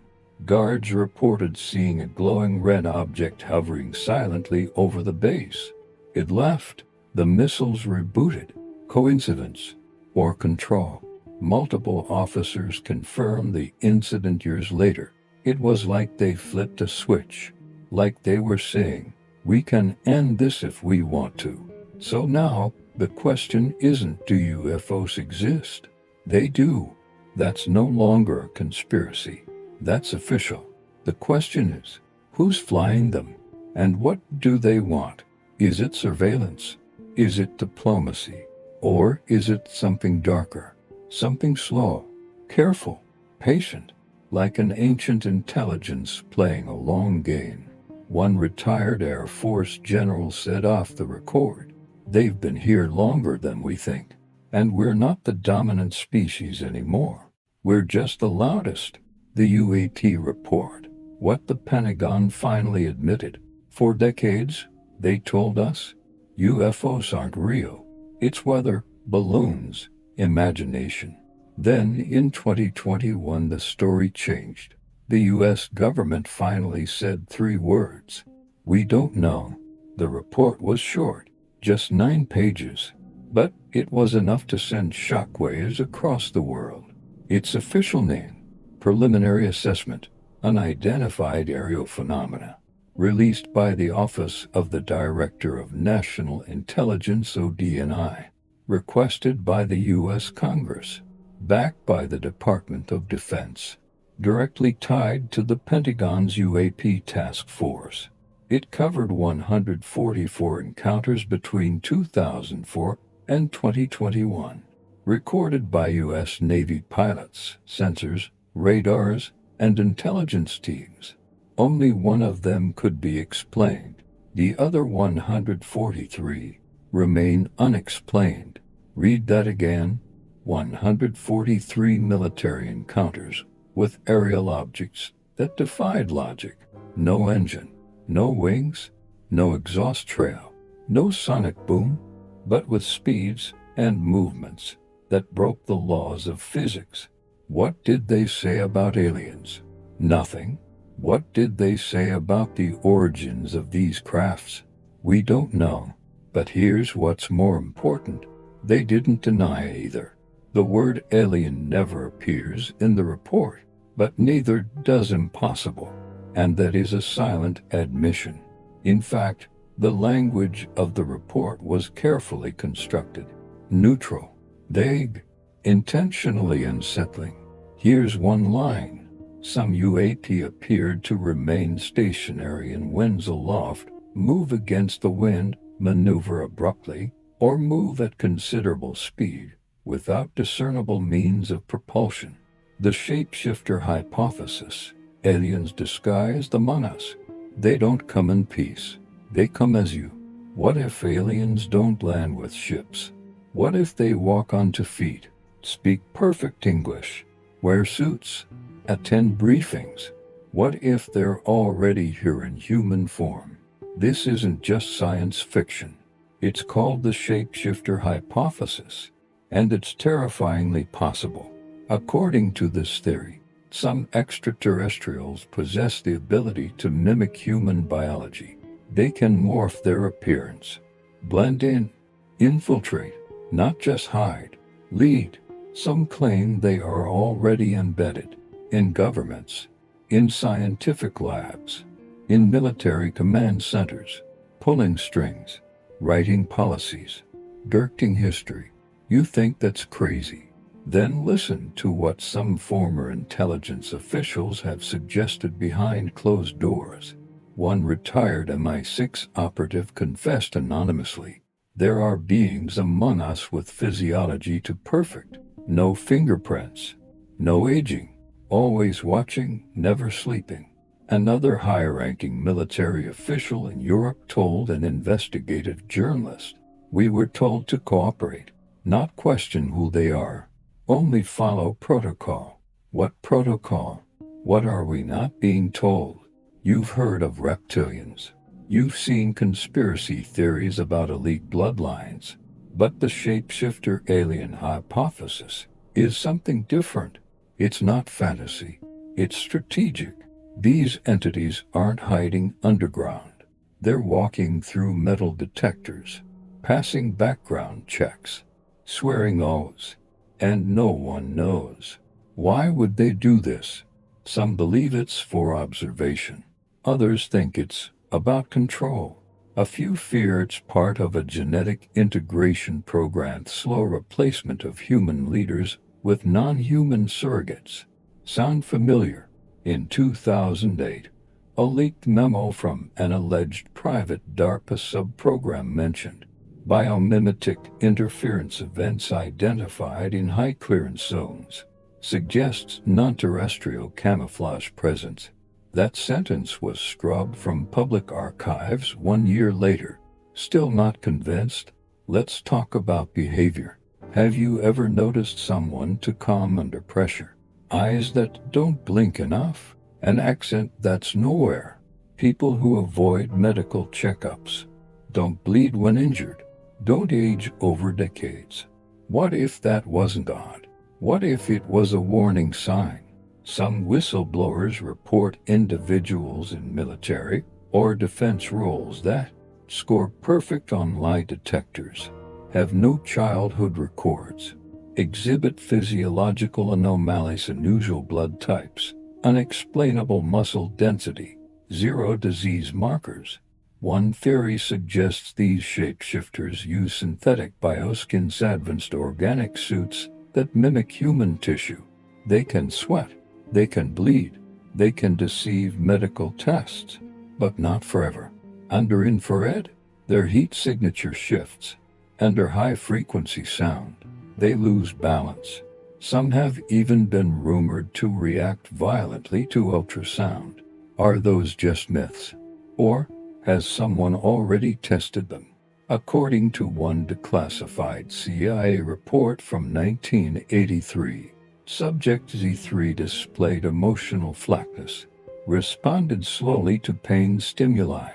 S1: guards reported seeing a glowing red object hovering silently over the base. It left. The missiles rebooted. Coincidence or control? Multiple officers confirmed the incident years later. It was like they flipped a switch, like they were saying, we can end this if we want to. So now, the question isn't do UFOs exist? They do. That's no longer a conspiracy. That's official. The question is, who's flying them? And what do they want? Is it surveillance? Is it diplomacy? Or is it something darker? Something slow, careful, patient, like an ancient intelligence playing a long game? One retired Air Force general said off the record, "They've been here longer than we think, and we're not the dominant species anymore." We're just the loudest. The UAP report. What the Pentagon finally admitted. For decades, they told us, UFOs aren't real. It's weather, balloons, imagination. Then, in 2021, the story changed. The US government finally said 3 words. We don't know. The report was short, just 9 pages. But it was enough to send shockwaves across the world. Its official name, Preliminary Assessment, Unidentified Aerial Phenomena, released by the Office of the Director of National Intelligence (ODNI), requested by the U.S. Congress, backed by the Department of Defense, directly tied to the Pentagon's UAP task force. It covered 144 encounters between 2004 and 2021, recorded by U.S. Navy pilots, sensors, radars, and intelligence teams. Only one of them could be explained. The other 143 remain unexplained. Read that again. 143 military encounters with aerial objects that defied logic. No engine, no wings, no exhaust trail, no sonic boom, but with speeds and movements that broke the laws of physics. What did they say about aliens? Nothing. What did they say about the origins of these crafts? We don't know. But here's what's more important. They didn't deny either. The word alien never appears in the report, but neither does impossible. And that is a silent admission. In fact, the language of the report was carefully constructed. Neutral, vague, intentionally unsettling. Here's one line. Some UAP appeared to remain stationary in winds aloft, move against the wind, maneuver abruptly, or move at considerable speed, without discernible means of propulsion. The shapeshifter hypothesis. Aliens disguised among us. They don't come in peace. They come as you. What if aliens don't land with ships? What if they walk on 2 feet, speak perfect English, wear suits, attend briefings? What if they're already here in human form? This isn't just science fiction. It's called the shapeshifter hypothesis, and it's terrifyingly possible. According to this theory, some extraterrestrials possess the ability to mimic human biology. They can morph their appearance, blend in, infiltrate, not just hide, lead. Some claim they are already embedded in governments, in scientific labs, in military command centers, pulling strings, writing policies, directing history. You think that's crazy? Then listen to what some former intelligence officials have suggested behind closed doors. One retired MI6 operative confessed anonymously, "There are beings among us with physiology too perfect. No fingerprints, no aging, always watching, never sleeping." Another high-ranking military official in Europe told an investigative journalist, "We were told to cooperate, not question who they are, only follow protocol." What protocol? What are we not being told? You've heard of reptilians. You've seen conspiracy theories about elite bloodlines. But the shapeshifter alien hypothesis is something different. It's not fantasy. It's strategic. These entities aren't hiding underground. They're walking through metal detectors, passing background checks, swearing oaths, and no one knows. Why would they do this? Some believe it's for observation. Others think it's about control. A few fear it's part of a genetic integration program, slow replacement of human leaders with non-human surrogates. Sound familiar? In 2008, a leaked memo from an alleged private DARPA sub-program mentioned biomimetic interference events identified in high clearance zones, suggests non-terrestrial camouflage presence. That sentence was scrubbed from public archives 1 year later. Still not convinced? Let's talk about behavior. Have you ever noticed someone too calm under pressure? eyes that don't blink enough, an accent that's nowhere, people who avoid medical checkups, don't bleed when injured, don't age over decades. What if that wasn't God? What if it was a warning sign? Some whistleblowers report individuals in military or defense roles that score perfect on lie detectors, have no childhood records, exhibit physiological anomalies, unusual blood types, unexplainable muscle density, zero disease markers. One theory suggests these shapeshifters use synthetic bioskins, advanced organic suits that mimic human tissue. They can sweat, they can bleed, they can deceive medical tests, but not forever. Under infrared, their heat signature shifts. Under high-frequency sound, they lose balance. Some have even been rumored to react violently to ultrasound. Are those just myths? Or has someone already tested them? According to one declassified CIA report from 1983, Subject Z3 displayed emotional flatness, responded slowly to pain stimuli,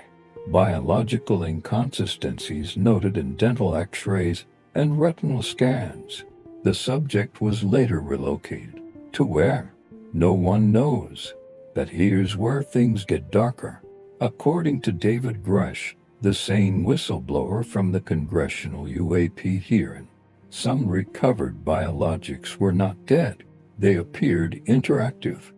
S1: biological inconsistencies noted in dental x-rays and retinal scans. The subject was later relocated. To where? No one knows. But here's where things get darker. According to David Grush, the same whistleblower from the congressional UAP hearing, some recovered biologics were not dead. They appeared interactive,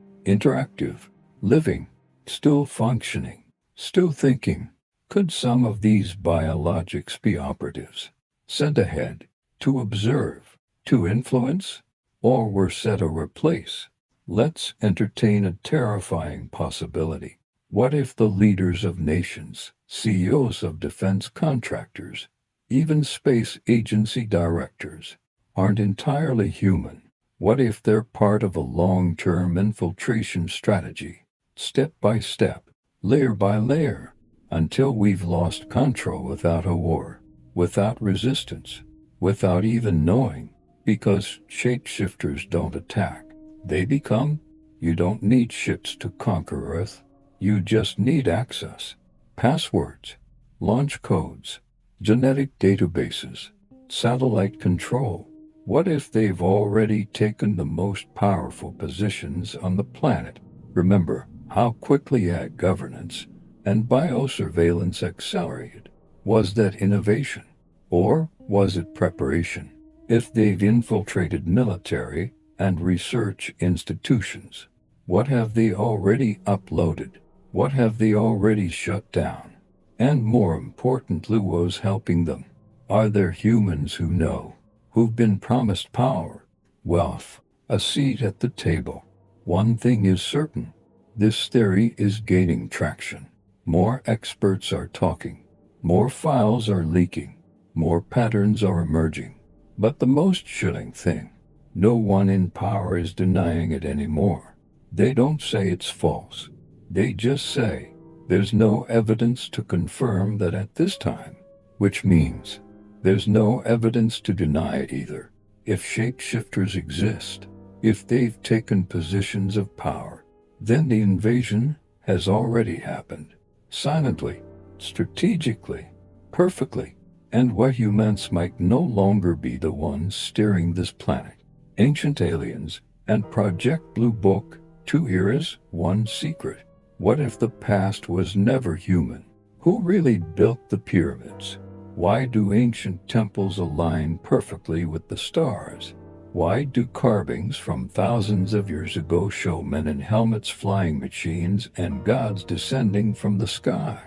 S1: living, still functioning, still thinking. Could some of these biologics be operatives, sent ahead, to observe, to influence, or were set to replace? Let's entertain a terrifying possibility. What if the leaders of nations, CEOs of defense contractors, even space agency directors, aren't entirely human? What if they're part of a long-term infiltration strategy, step by step, layer by layer, until we've lost control without a war, without resistance, without even knowing? Because shapeshifters don't attack, they become. You don't need ships to conquer Earth. You just need access, passwords, launch codes, genetic databases, satellite control. What if they've already taken the most powerful positions on the planet? Remember how quickly ad governance and biosurveillance accelerated. Was that innovation? Or was it preparation? If they've infiltrated military and research institutions, what have they already uploaded? What have they already shut down? And more importantly, who's helping them? Are there humans who know, who've been promised power, wealth, a seat at the table? One thing is certain, this theory is gaining traction. More experts are talking, more files are leaking, more patterns are emerging. But the most chilling thing, no one in power is denying it anymore. They don't say it's false. They just say, there's no evidence to confirm that at this time, which means there's no evidence to deny it either. If shapeshifters exist, if they've taken positions of power, then the invasion has already happened. Silently, strategically, perfectly, and where humans might no longer be the ones steering this planet. Ancient Aliens and Project Blue Book, 2 eras, 1 secret. What if the past was never human? Who really built the pyramids? Why do ancient temples align perfectly with the stars? Why do carvings from thousands of years ago show men in helmets, flying machines, and gods descending from the sky?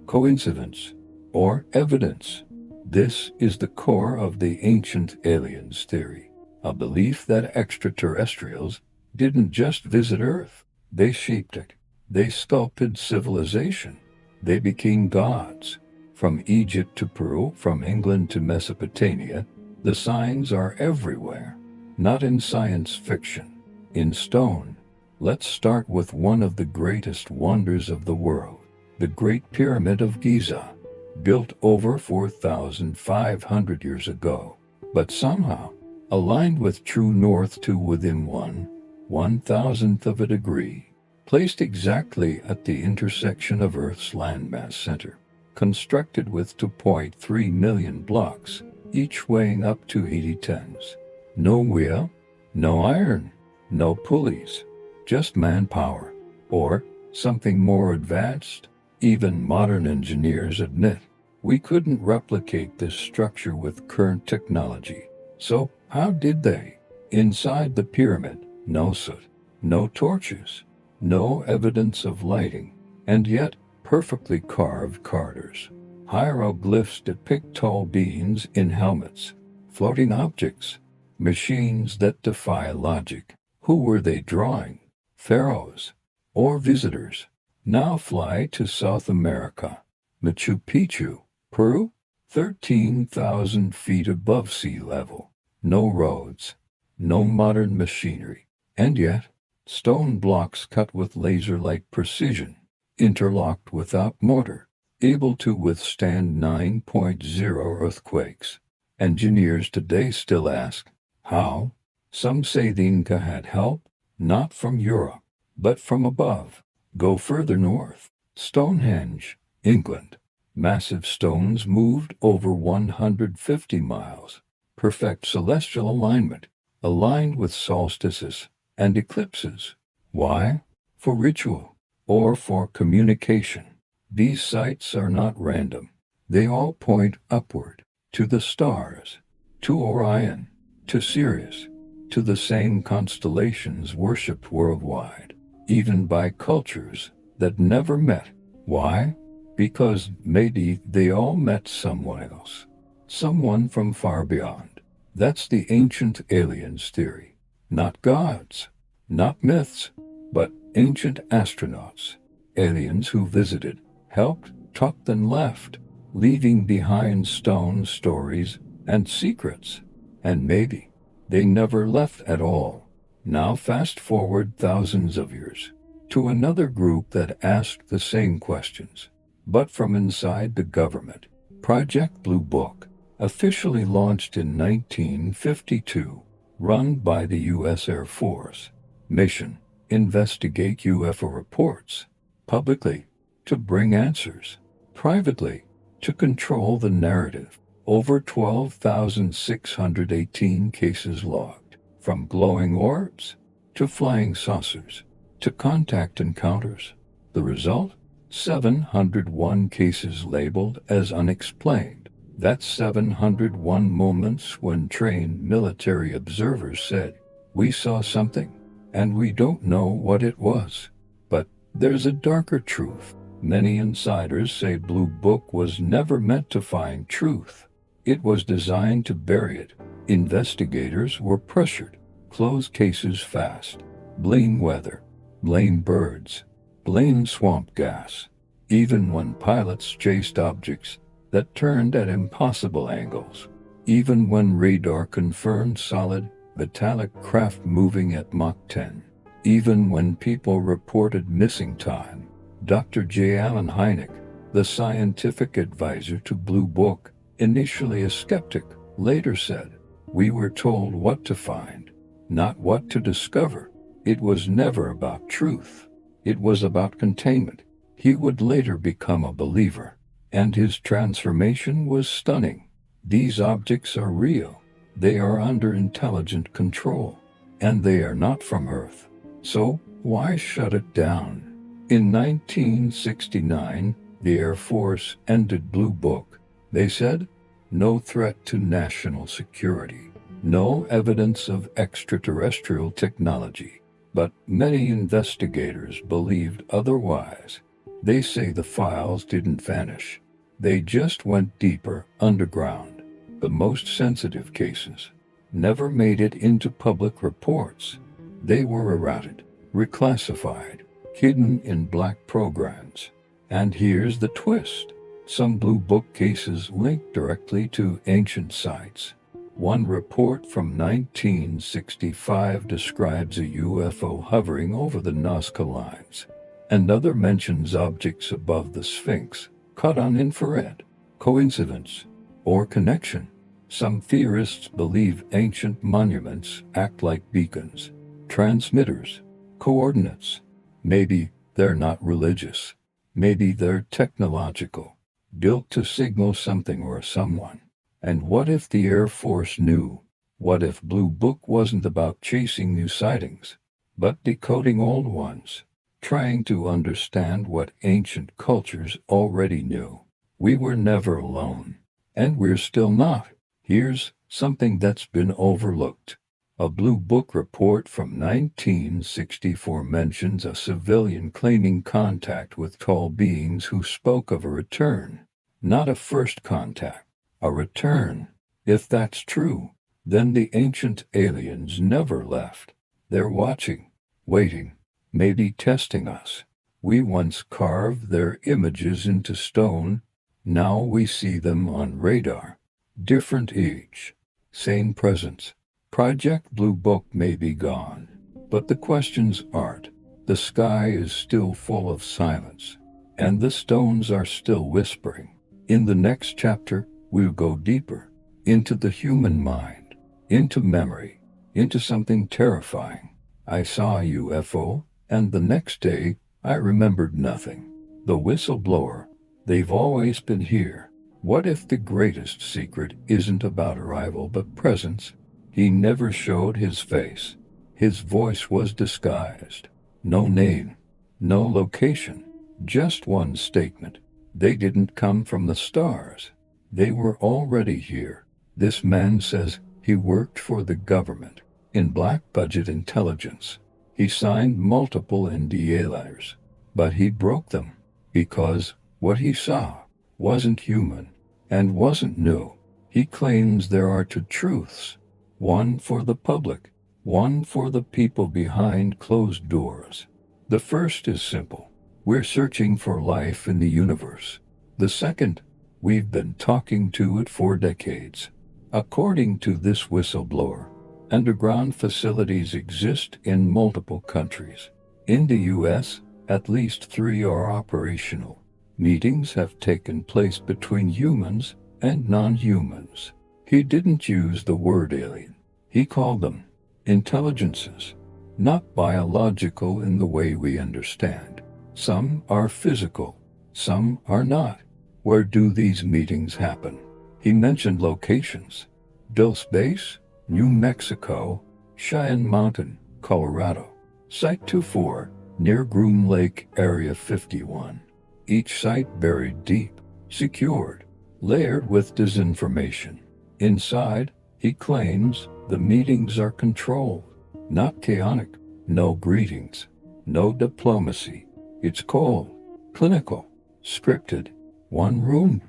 S1: Coincidence or evidence? This is the core of the Ancient Aliens theory, a belief that extraterrestrials didn't just visit Earth, they shaped it. They sculpted civilization. They became gods. From Egypt to Peru, from England to Mesopotamia, the signs are everywhere. Not in science fiction, in stone. Let's start with one of the greatest wonders of the world, the Great Pyramid of Giza, built over 4,500 years ago, but somehow aligned with true north to within 1 1/1000th of a degree, placed exactly at the intersection of Earth's landmass center, constructed with 2.3 million blocks, each weighing up to 80 tons. No wheel, no iron, no pulleys, just manpower, or something more advanced. Even modern engineers admit we couldn't replicate this structure with current technology. So how did they? Inside the pyramid, no soot, no torches, no evidence of lighting, and yet perfectly carved corridors. Hieroglyphs depict tall beings in helmets, floating objects, machines that defy logic. Who were they drawing? Pharaohs or visitors? Now fly to South America. Machu Picchu, Peru, 13,000 feet above sea level. No roads, no modern machinery, and yet stone blocks cut with laser-like precision, interlocked without mortar, able to withstand 9.0 earthquakes. Engineers today still ask, how? Some say the Inca had help, not from Europe, but from above. Go further north. Stonehenge, England. Massive stones moved over 150 miles. Perfect celestial alignment, aligned with solstices and eclipses. Why? For ritual or for communication. These sites are not random. They all point upward, to the stars, to Orion, to Sirius, to the same constellations worshipped worldwide, even by cultures that never met. Why? Because maybe they all met someone else, someone from far beyond. That's the ancient aliens theory. Not gods, not myths, but ancient astronauts, aliens who visited, helped, talked, and left, leaving behind stone stories and secrets. And maybe they never left at all. Now fast forward thousands of years to another group that asked the same questions, but from inside the government. Project Blue Book, officially launched in 1952, run by the U.S. Air Force. Mission: investigate UFO reports. Publicly, to bring answers. Privately, to control the narrative. Over 12,618 cases logged, from glowing orbs to flying saucers to contact encounters. The result? 701 cases labeled as unexplained. That's 701 moments when trained military observers said, "We saw something, and we don't know what it was." But there's a darker truth. Many insiders say Blue Book was never meant to find truth. It was designed to bury it. Investigators were pressured. Close cases fast. Blame weather. Blame birds. Blame swamp gas. Even when pilots chased objects that turned at impossible angles. Even when radar confirmed solid, metallic craft moving at Mach 10. Even when people reported missing time. Dr. J. Allen Hynek, the scientific advisor to Blue Book, initially a skeptic, later said, "We were told what to find, not what to discover." It was never about truth. It was about containment. He would later become a believer, and his transformation was stunning. These objects are real. They are under intelligent control, and they are not from Earth. So, why shut it down? In 1969, the Air Force ended Blue Book. They said, no threat to national security, no evidence of extraterrestrial technology. But many investigators believed otherwise. They say the files didn't vanish. They just went deeper underground. The most sensitive cases never made it into public reports. They were errated, reclassified, hidden in black programs. And here's the twist. Some Blue Book cases link directly to ancient sites. One report from 1965 describes a UFO hovering over the Nazca lines. Another mentions objects above the Sphinx, caught on infrared. Coincidence or connection? Some theorists believe ancient monuments act like beacons. transmitters, coordinates. Maybe they're not religious. Maybe they're technological, built to signal something or someone. And what if the Air Force knew? What if Blue Book wasn't about chasing new sightings, but decoding old ones, trying to understand what ancient cultures already knew? We were never alone, and we're still not. Here's something that's been overlooked. A Blue Book report from 1964 mentions a civilian claiming contact with tall beings who spoke of a return, not a first contact, a return. If that's true, then the ancient aliens never left. They're watching, waiting, maybe testing us. We once carved their images into stone. Now we see them on radar. Different age, same presence. Project Blue Book may be gone, but the questions aren't. The sky is still full of silence, and the stones are still whispering. In the next chapter, we'll go deeper into the human mind, into memory, into something terrifying. I saw a UFO, and the next day, I remembered nothing. The whistleblower. They've always been here. What if the greatest secret isn't about arrival but presence? He never showed his face. His voice was disguised. No name, no location, just one statement. They didn't come from the stars. They were already here. This man says he worked for the government in black budget intelligence. He signed multiple NDA letters, but he broke them because what he saw wasn't human and wasn't new. He claims there are two truths, one for the public, one for the people behind closed doors. The first is simple. We're searching for life in the universe. The second, we've been talking to it for decades. According to this whistleblower, underground facilities exist in multiple countries. In the U.S., at least 3 are operational. Meetings have taken place between humans and non-humans. He didn't use the word alien. He called them intelligences, not biological in the way we understand. Some are physical, some are not. Where do these meetings happen? He mentioned locations: Dulce Base, New Mexico; Cheyenne Mountain, Colorado; Site 24, near Groom Lake, Area 51. Each site buried deep, secured, layered with disinformation. Inside, he claims, the meetings are controlled, not chaotic. No greetings, no diplomacy. It's cold, clinical, scripted. One room,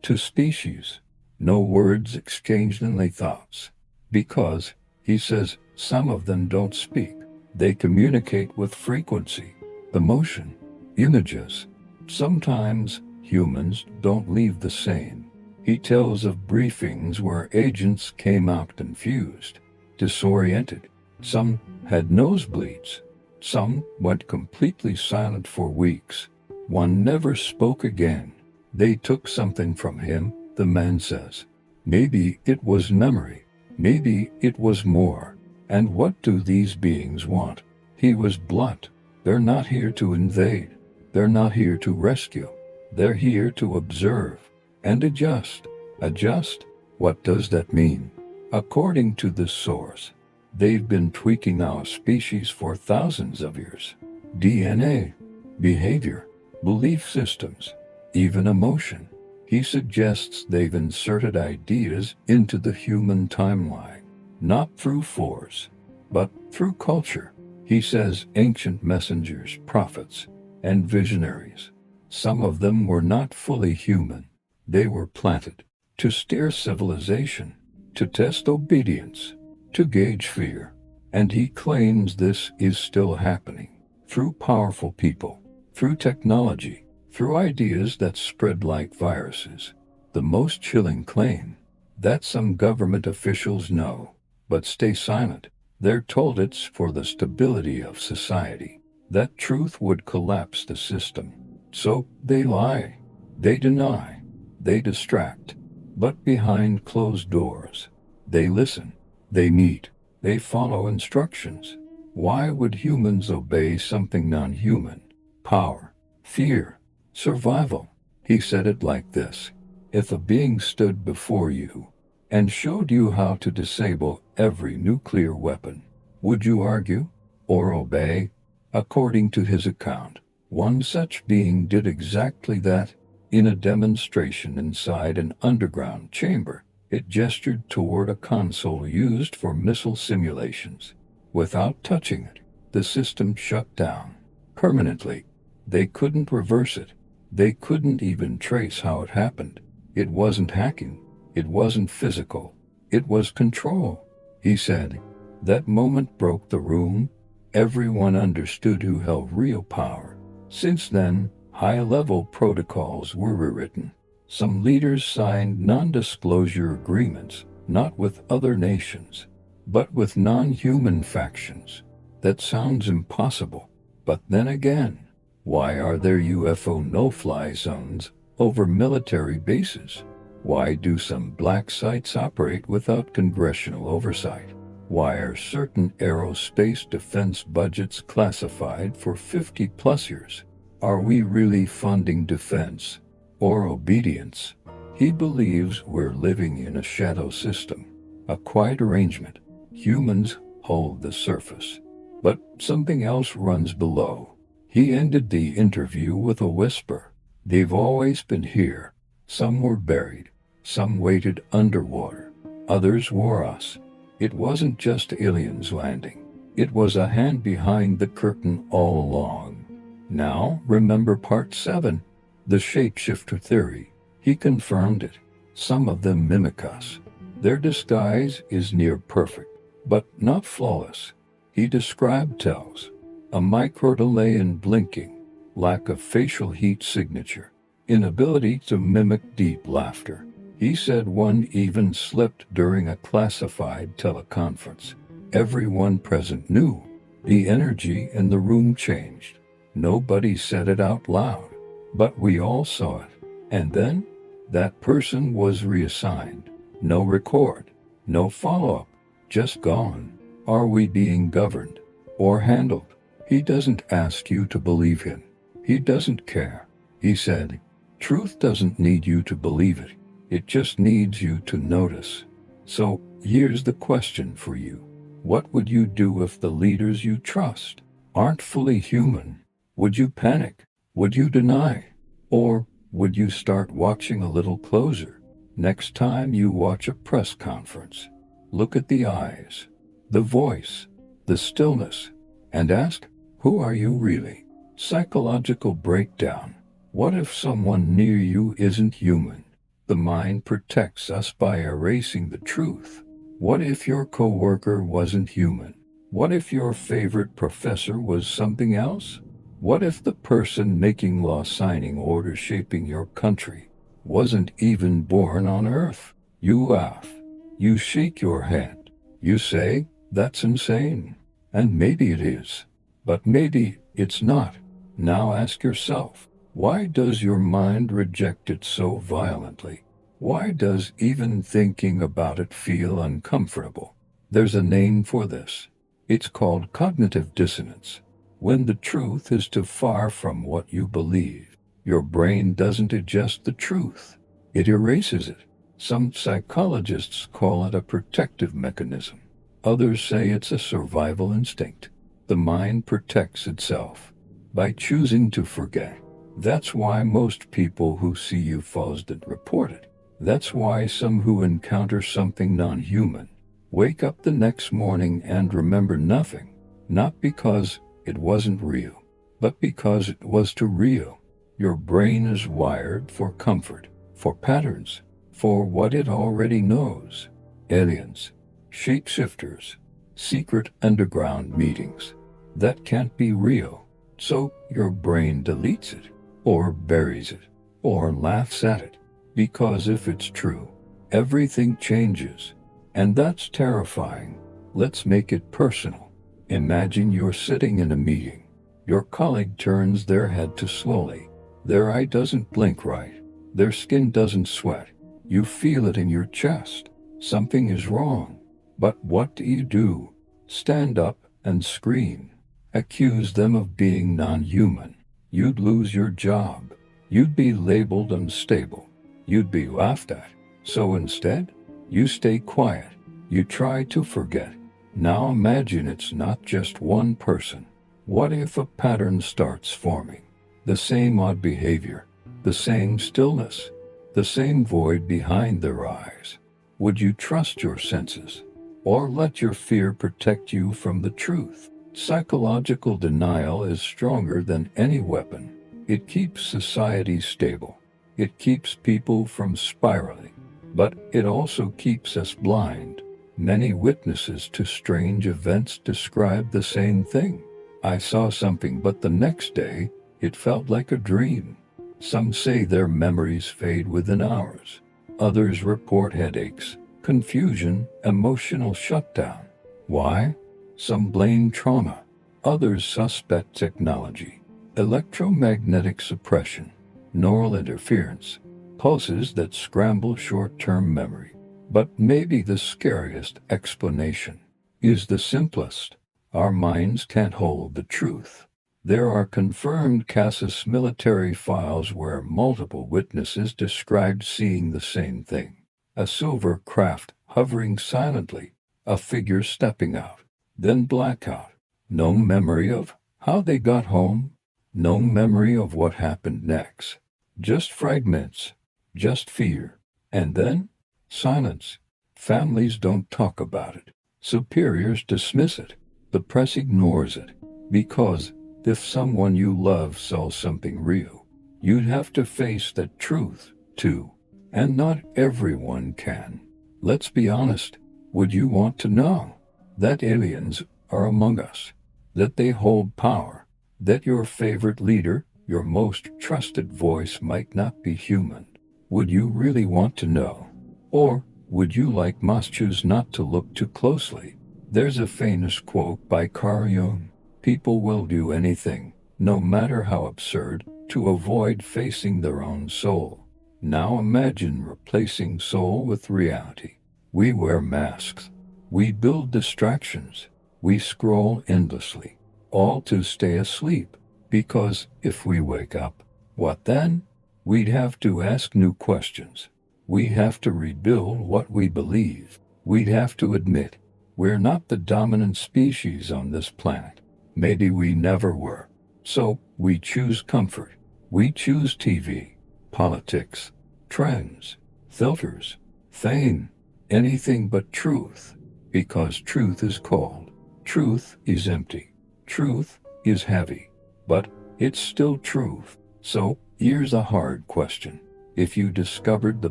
S1: 2 species. No words exchanged, only thoughts. Because, he says, some of them don't speak. They communicate with frequency, emotion, images. Sometimes, humans don't leave the same. He tells of briefings where agents came out confused, disoriented. Some had nosebleeds. Some went completely silent for weeks. One never spoke again. They took something from him, the man says. Maybe it was memory. Maybe it was more. And what do these beings want? He was blunt. They're not here to invade. They're not here to rescue. They're here to observe and adjust. Adjust? What does that mean? According to this source, they've been tweaking our species for thousands of years. DNA, behavior, belief systems, even emotion. He suggests they've inserted ideas into the human timeline, not through force, but through culture. He says ancient messengers, prophets, and visionaries. Some of them were not fully human. They were planted to steer civilization, to test obedience, to gauge fear. And he claims this is still happening through powerful people, through technology, through ideas that spread like viruses. The most chilling claim that some government officials know, but stay silent. They're told it's for the stability of society. That truth would collapse the system. So they lie, they deny, they distract. But behind closed doors, they listen, they meet, they follow instructions. Why would humans obey something non-human? Power, fear, survival. He said it like this: if a being stood before you and showed you how to disable every nuclear weapon, would you argue or obey? According to his account, one such being did exactly that. In a demonstration inside an underground chamber, it gestured toward a console used for missile simulations. Without touching it, the system shut down permanently. They couldn't reverse it. They couldn't even trace how it happened. It wasn't hacking. It wasn't physical. It was control. He said, that moment broke the room. Everyone understood who held real power. Since then, high-level protocols were rewritten. Some leaders signed non-disclosure agreements, not with other nations, but with non-human factions. That sounds impossible. But then again, why are there UFO no-fly zones over military bases? Why do some black sites operate without congressional oversight? Why are certain aerospace defense budgets classified for 50+ years? Are we really funding defense or obedience? He believes we're living in a shadow system, a quiet arrangement. Humans hold the surface, but something else runs below. He ended the interview with a whisper. They've always been here. Some were buried. Some waited underwater. Others wore us. It wasn't just aliens landing. It was a hand behind the curtain all along. Now, remember part 7, the shapeshifter theory. He confirmed it. Some of them mimic us. Their disguise is near perfect, but not flawless. He described tells: a micro delay in blinking, lack of facial heat signature, inability to mimic deep laughter. He said one even slipped during a classified teleconference. Everyone present knew. The energy in the room changed. Nobody said it out loud, but we all saw it. And then, that person was reassigned. No record, no follow-up, just gone. Are we being governed or handled? He doesn't ask you to believe him. He doesn't care. He said, truth doesn't need you to believe it. It just needs you to notice. So, here's the question for you. What would you do if the leaders you trust aren't fully human? Would you panic? Would you deny? Or would you start watching a little closer? Next time you watch a press conference, look at the eyes, the voice, the stillness, and ask, who are you really? Psychological breakdown. What if someone near you isn't human? The mind protects us by erasing the truth. What if your coworker wasn't human? What if your favorite professor was something else? What if the person making law, signing orders, shaping your country wasn't even born on Earth? You laugh. You shake your head. You say, that's insane. And maybe it is. But maybe it's not. Now ask yourself, why does your mind reject it so violently? Why does even thinking about it feel uncomfortable? There's a name for this. It's called cognitive dissonance. When the truth is too far from what you believe, your brain doesn't adjust the truth. It erases it. Some psychologists call it a protective mechanism. Others say it's a survival instinct. The mind protects itself by choosing to forget. That's why most people who see UFOs don't report it. That's why some who encounter something non-human wake up the next morning and remember nothing. Not because it wasn't real, but because it was too real. Your brain is wired for comfort, for patterns, for what it already knows. Aliens, shapeshifters, secret underground meetings. That can't be real. So your brain deletes it, or buries it, or laughs at it. Because if it's true, everything changes. And that's terrifying. Let's make it personal. Imagine you're sitting in a meeting. Your colleague turns their head too slowly. Their eye doesn't blink right. Their skin doesn't sweat. You feel it in your chest. Something is wrong. But what do? Stand up and scream. Accuse them of being non-human. You'd lose your job. You'd be labeled unstable. You'd be laughed at. So instead, you stay quiet. You try to forget. Now imagine it's not just one person. What if a pattern starts forming? The same odd behavior, the same stillness, the same void behind their eyes. Would you trust your senses, or let your fear protect you from the truth? Psychological denial is stronger than any weapon. It keeps society stable. It keeps people from spiraling. But it also keeps us blind. Many witnesses to strange events describe the same thing. I saw something, but the next day, it felt like a dream. Some say their memories fade within hours. Others report headaches, confusion, emotional shutdown. Why? Some blame trauma. Others suspect technology, electromagnetic suppression, neural interference, pulses that scramble short-term memory. But maybe the scariest explanation is the simplest. Our minds can't hold the truth. There are confirmed casus military files where multiple witnesses described seeing the same thing. A silver craft hovering silently, a figure stepping out, then blackout. No memory of how they got home, no memory of what happened next. Just fragments, just fear. And then, silence. Families don't talk about it. Superiors dismiss it. The press ignores it. Because if someone you love saw something real, you'd have to face that truth, too. And not everyone can. Let's be honest. Would you want to know that aliens are among us? That they hold power? That your favorite leader, your most trusted voice might not be human? Would you really want to know? Or would you, like most, choose not to look too closely? There's a famous quote by Carl Jung. People will do anything, no matter how absurd, to avoid facing their own soul. Now imagine replacing soul with reality. We wear masks. We build distractions. We scroll endlessly, all to stay asleep. Because if we wake up, what then? We'd have to ask new questions. We have to rebuild what we believe. We'd have to admit we're not the dominant species on this planet. Maybe we never were. So we choose comfort. We choose TV, politics, trends, filters, fame, anything but truth. Because truth is cold. Truth is empty. Truth is heavy. But it's still truth. So here's a hard question. If you discovered the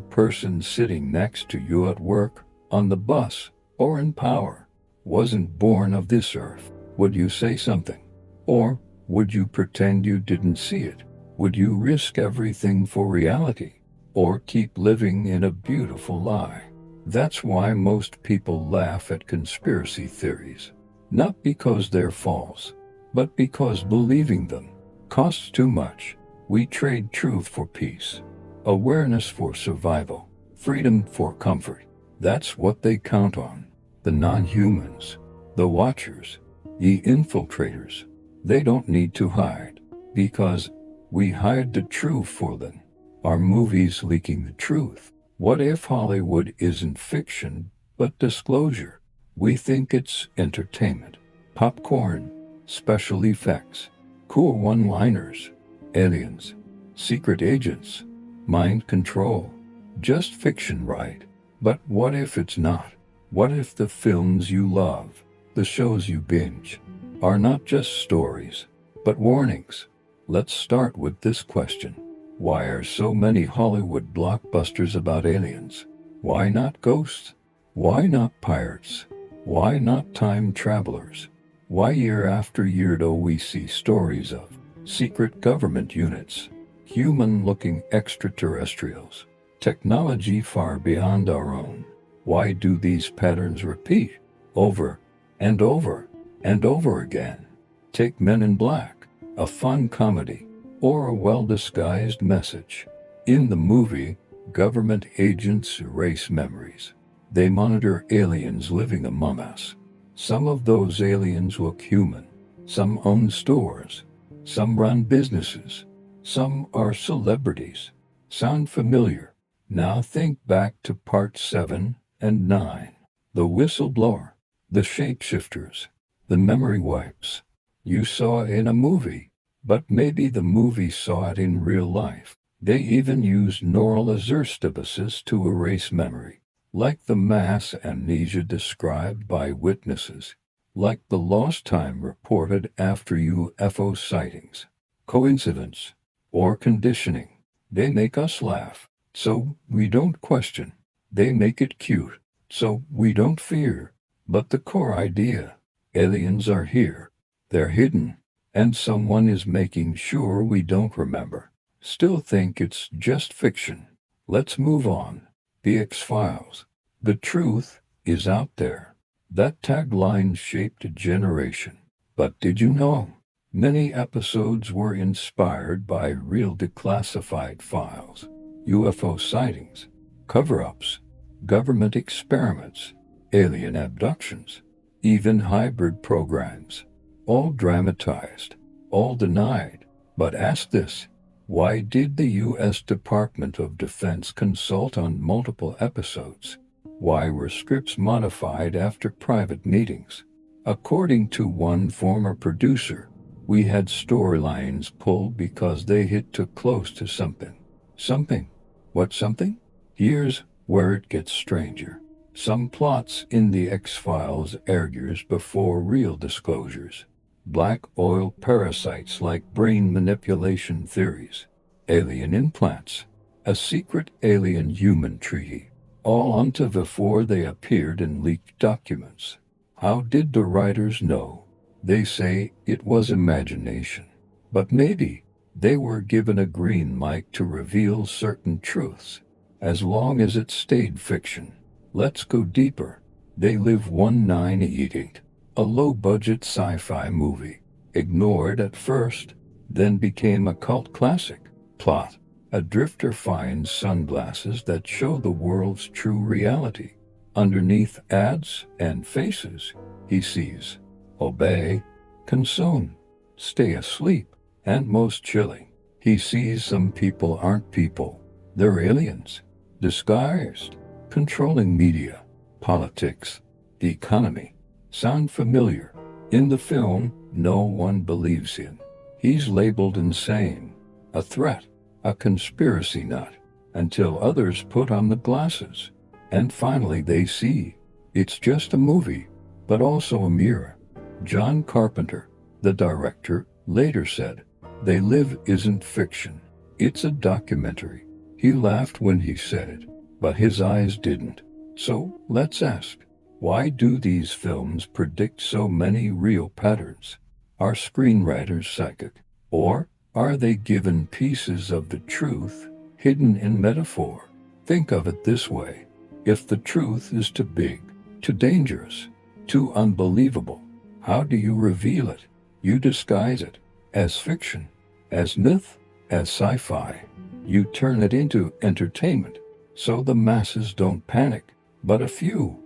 S1: person sitting next to you at work, on the bus, or in power, wasn't born of this earth, would you say something? Or would you pretend you didn't see it? Would you risk everything for reality? Or keep living in a beautiful lie? That's why most people laugh at conspiracy theories. Not because they're false, but because believing them costs too much. We trade truth for peace, awareness for survival, freedom for comfort. That's what they count on. The non-humans, the watchers, the infiltrators. They don't need to hide, because we hide the truth for them. Are movies leaking the truth? What if Hollywood isn't fiction, but disclosure? We think it's entertainment, popcorn, special effects, cool one-liners, aliens, secret agents, mind control. Just fiction, right? But what if it's not? What if the films you love, the shows you binge, are not just stories, but warnings? Let's start with this question. Why are so many Hollywood blockbusters about aliens? Why not ghosts? Why not pirates? Why not time travelers? Why year after year do we see stories of secret government units, human-looking extraterrestrials, technology far beyond our own? Why do these patterns repeat over and over and over again? Take Men in Black, a fun comedy, or a well-disguised message. In the movie, government agents erase memories. They monitor aliens living among us. Some of those aliens look human. Some own stores. Some run businesses. Some are celebrities. Sound familiar? Now think back to part 7 and 9. The whistleblower, the shapeshifters, the memory wipes. You saw it in a movie, but maybe the movie saw it in real life. They even used neural azurstabbasis to erase memory, like the mass amnesia described by witnesses, like the lost time reported after UFO sightings. Coincidence or conditioning? They make us laugh, so we don't question. They make it cute, so we don't fear. But the core idea, aliens are here, they're hidden, and someone is making sure we don't remember. Still think it's just fiction. Let's move on. The X-Files. The truth is out there. That tagline shaped a generation. But did you know? Many episodes were inspired by real declassified files, UFO sightings, cover-ups, government experiments, alien abductions, even hybrid programs. All dramatized, all denied. But ask this, why did the U.S. Department of Defense consult on multiple episodes? Why were scripts modified after private meetings? According to one former producer, we had storylines pulled because they hit too close to something. Something? What something? Here's where it gets stranger. Some plots in the X-Files aired years before real disclosures. Black oil parasites like brain manipulation theories, alien implants, a secret alien-human treaty, all until before they appeared in leaked documents. How did the writers know? They say it was imagination. But maybe they were given a green light to reveal certain truths, as long as it stayed fiction. Let's go deeper. They Live 1988, a low-budget sci-fi movie, ignored at first, then became a cult classic. Plot: a drifter finds sunglasses that show the world's true reality. Underneath ads and faces, he sees obey, consume, stay asleep, and most chilling, he sees some people aren't people. They're aliens, disguised, controlling media, politics, the economy. Sound familiar? In the film, no one believes him. He's labeled insane, a threat, a conspiracy nut, until others put on the glasses. And finally they see, it's just a movie, but also a mirror. John Carpenter, the director, later said, They Live isn't fiction. It's a documentary. He laughed when he said it, but his eyes didn't. So, let's ask, why do these films predict so many real patterns? Are screenwriters psychic? Or are they given pieces of the truth hidden in metaphor? Think of it this way. If the truth is too big, too dangerous, too unbelievable, how do you reveal it? You disguise it as fiction, as myth, as sci-fi. You turn it into entertainment, so the masses don't panic, but a few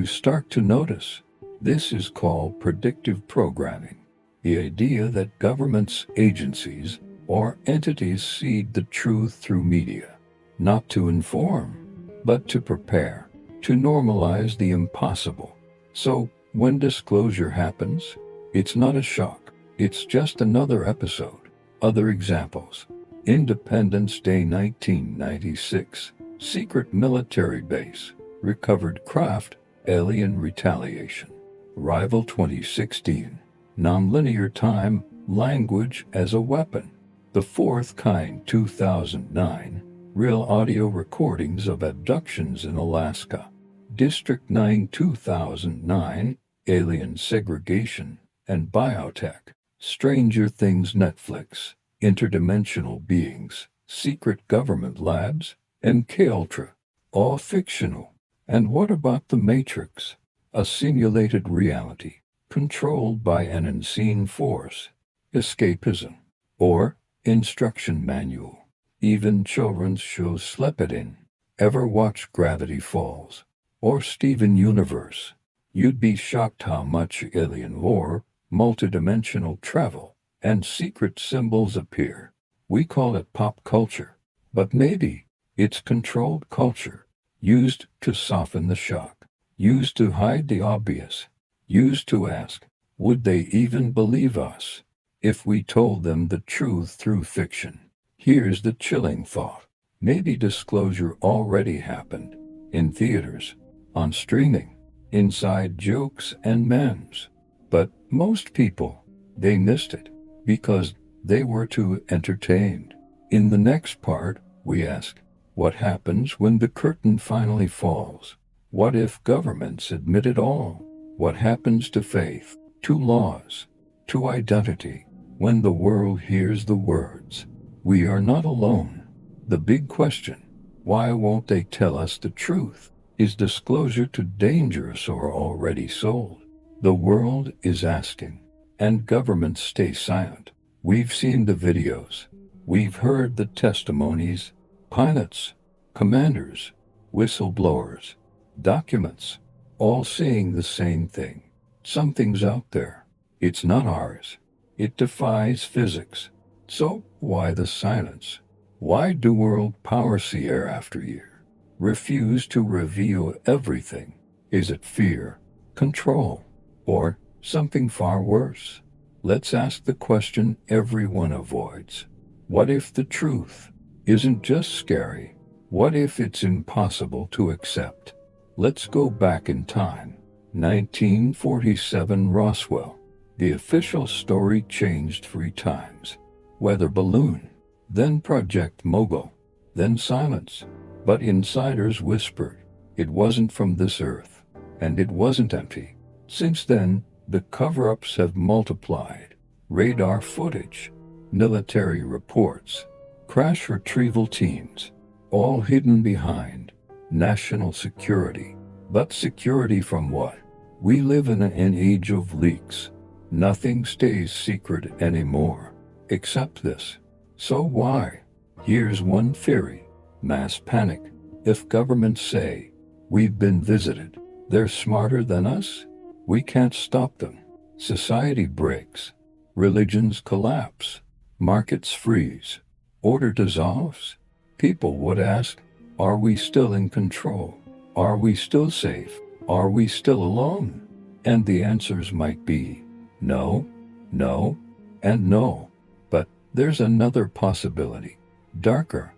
S1: start to notice. This is called predictive programming. The idea that governments, agencies, or entities seed the truth through media, not to inform, but to prepare, to normalize the impossible. So, when disclosure happens, it's not a shock, it's just another episode. Other examples: Independence Day 1996, secret military base, recovered craft, alien retaliation. Arrival 2016, nonlinear time, language as a weapon. The Fourth Kind 2009, real audio recordings of abductions in Alaska. District 9 2009, alien segregation and biotech. Stranger Things Netflix, interdimensional beings, secret government labs, MK Ultra, all fictional. And what about The Matrix? A simulated reality, controlled by an unseen force. Escapism, or instruction manual. Even children's shows slip it in. Ever watch Gravity Falls? Or Steven Universe? You'd be shocked how much alien lore, multidimensional travel, and secret symbols appear. We call it pop culture, but maybe it's controlled culture, used to soften the shock, used to hide the obvious, used to ask, would they even believe us if we told them the truth through fiction? Here's the chilling thought. Maybe disclosure already happened, in theaters, on streaming, inside jokes and memes. But most people, they missed it, because they were too entertained. In the next part, we ask, what happens when the curtain finally falls? What if governments admit it all? What happens to faith, to laws, to identity, when the world hears the words, "We are not alone"? The big question, why won't they tell us the truth? Is disclosure too dangerous or already sold? The world is asking, and governments stay silent. We've seen the videos. We've heard the testimonies. Pilots, commanders, whistleblowers, documents, all saying the same thing. Something's out there. It's not ours. It defies physics. So why the silence? Why do world powers year after year refuse to reveal everything? Is it fear, control, or something far worse? Let's ask the question everyone avoids. What if the truth isn't just scary? What if it's impossible to accept? Let's go back in time. 1947 Roswell. The official story changed 3 times. Weather balloon, then Project Mogul, then silence. But insiders whispered, it wasn't from this earth, and it wasn't empty. Since then, the cover-ups have multiplied. Radar footage, military reports, crash retrieval teams, all hidden behind national security. But security from what? We live in an age of leaks. Nothing stays secret anymore, except this. So why? Here's one theory. Mass panic. If governments say, we've been visited, they're smarter than us? We can't stop them. Society breaks. Religions collapse. Markets freeze. Order dissolves. People would ask, are we still in control? Are we still safe? Are we still alone? And the answers might be no, no, and no. But there's another possibility. Darker,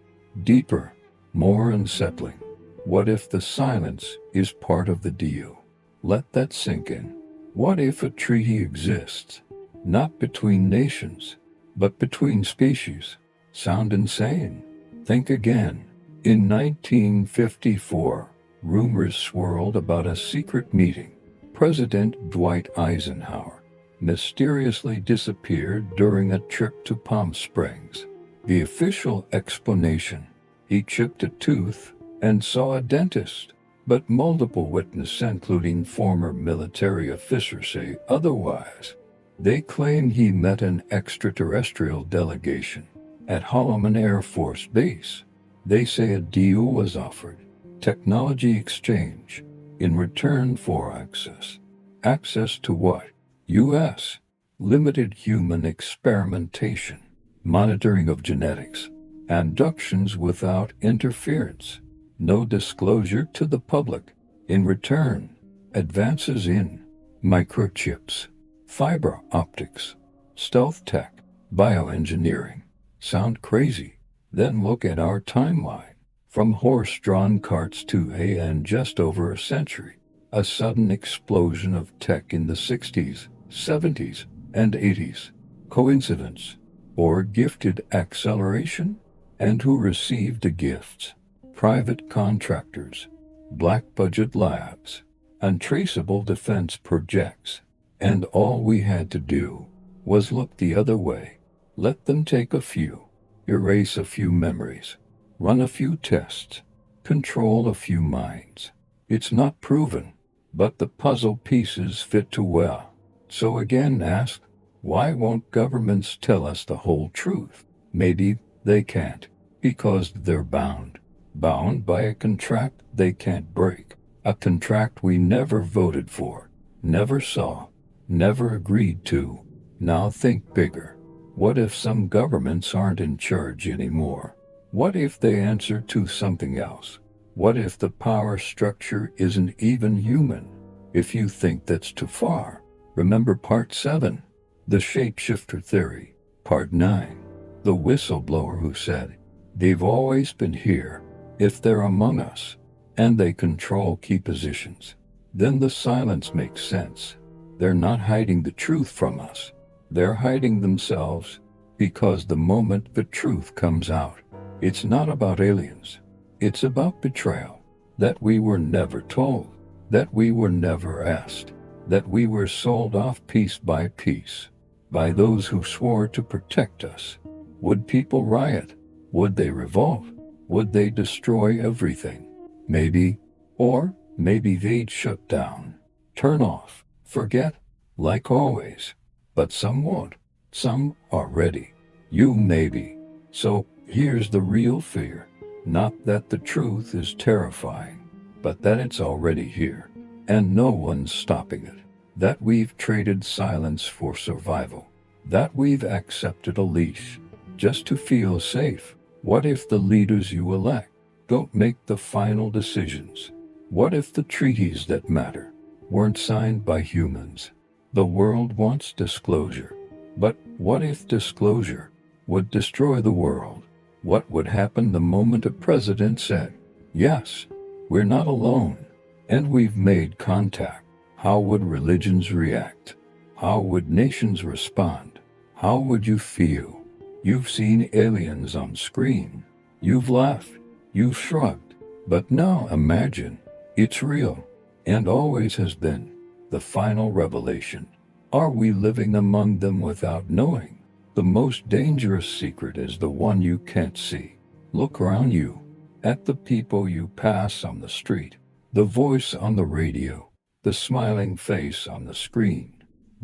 S1: deeper, more unsettling. What if the silence is part of the deal? Let that sink in. What if a treaty exists, not between nations, but between species? Sound insane? Think again. In 1954, rumors swirled about a secret meeting. President Dwight Eisenhower mysteriously disappeared during a trip to Palm Springs. The official explanation: he chipped a tooth and saw a dentist. But multiple witnesses, including former military officers, say otherwise. They claim he met an extraterrestrial delegation at Holloman Air Force Base. They say a deal was offered, technology exchange, in return for access. Access to what? U.S. limited human experimentation, monitoring of genetics, abductions without interference, no disclosure to the public. In return, advances in microchips, fiber optics, stealth tech, bioengineering. Sound crazy? Then look at our timeline. From horse-drawn carts to AI in just over a century. A sudden explosion of tech in the 60s, 70s, and 80s. Coincidence? Or gifted acceleration? And who received the gifts? Private contractors, black-budget labs, untraceable defense projects. And all we had to do was look the other way. Let them take a few, erase a few memories, run a few tests, control a few minds. It's not proven, but the puzzle pieces fit too well. So again ask, why won't governments tell us the whole truth? Maybe they can't, because they're bound by a contract they can't break, a contract we never voted for, never saw, never agreed to. Now think bigger. What if some governments aren't in charge anymore? What if they answer to something else? What if the power structure isn't even human? If you think that's too far, remember Part 7, the shapeshifter theory. Part 9, the whistleblower who said, they've always been here. If they're among us, and they control key positions, then the silence makes sense. They're not hiding the truth from us. They're hiding themselves, because the moment the truth comes out, it's not about aliens. It's about betrayal. That we were never told. That we were never asked. That we were sold off piece by piece by those who swore to protect us. Would people riot? Would they revolt? Would they destroy everything? Maybe. Or maybe they'd shut down, turn off, forget, like always. But some won't. Some are ready. You maybe. So here's the real fear. Not that the truth is terrifying, but that it's already here, and no one's stopping it. That we've traded silence for survival. That we've accepted a leash just to feel safe. What if the leaders you elect don't make the final decisions? What if the treaties that matter weren't signed by humans? The world wants disclosure. But what if disclosure would destroy the world? What would happen the moment a president said, yes, we're not alone, and we've made contact? How would religions react? How would nations respond? How would you feel? You've seen aliens on screen. You've laughed. You've shrugged. But now imagine it's real, and always has been. The final revelation. Are we living among them without knowing? The most dangerous secret is the one you can't see. Look around you, at the people you pass on the street, the voice on the radio, the smiling face on the screen.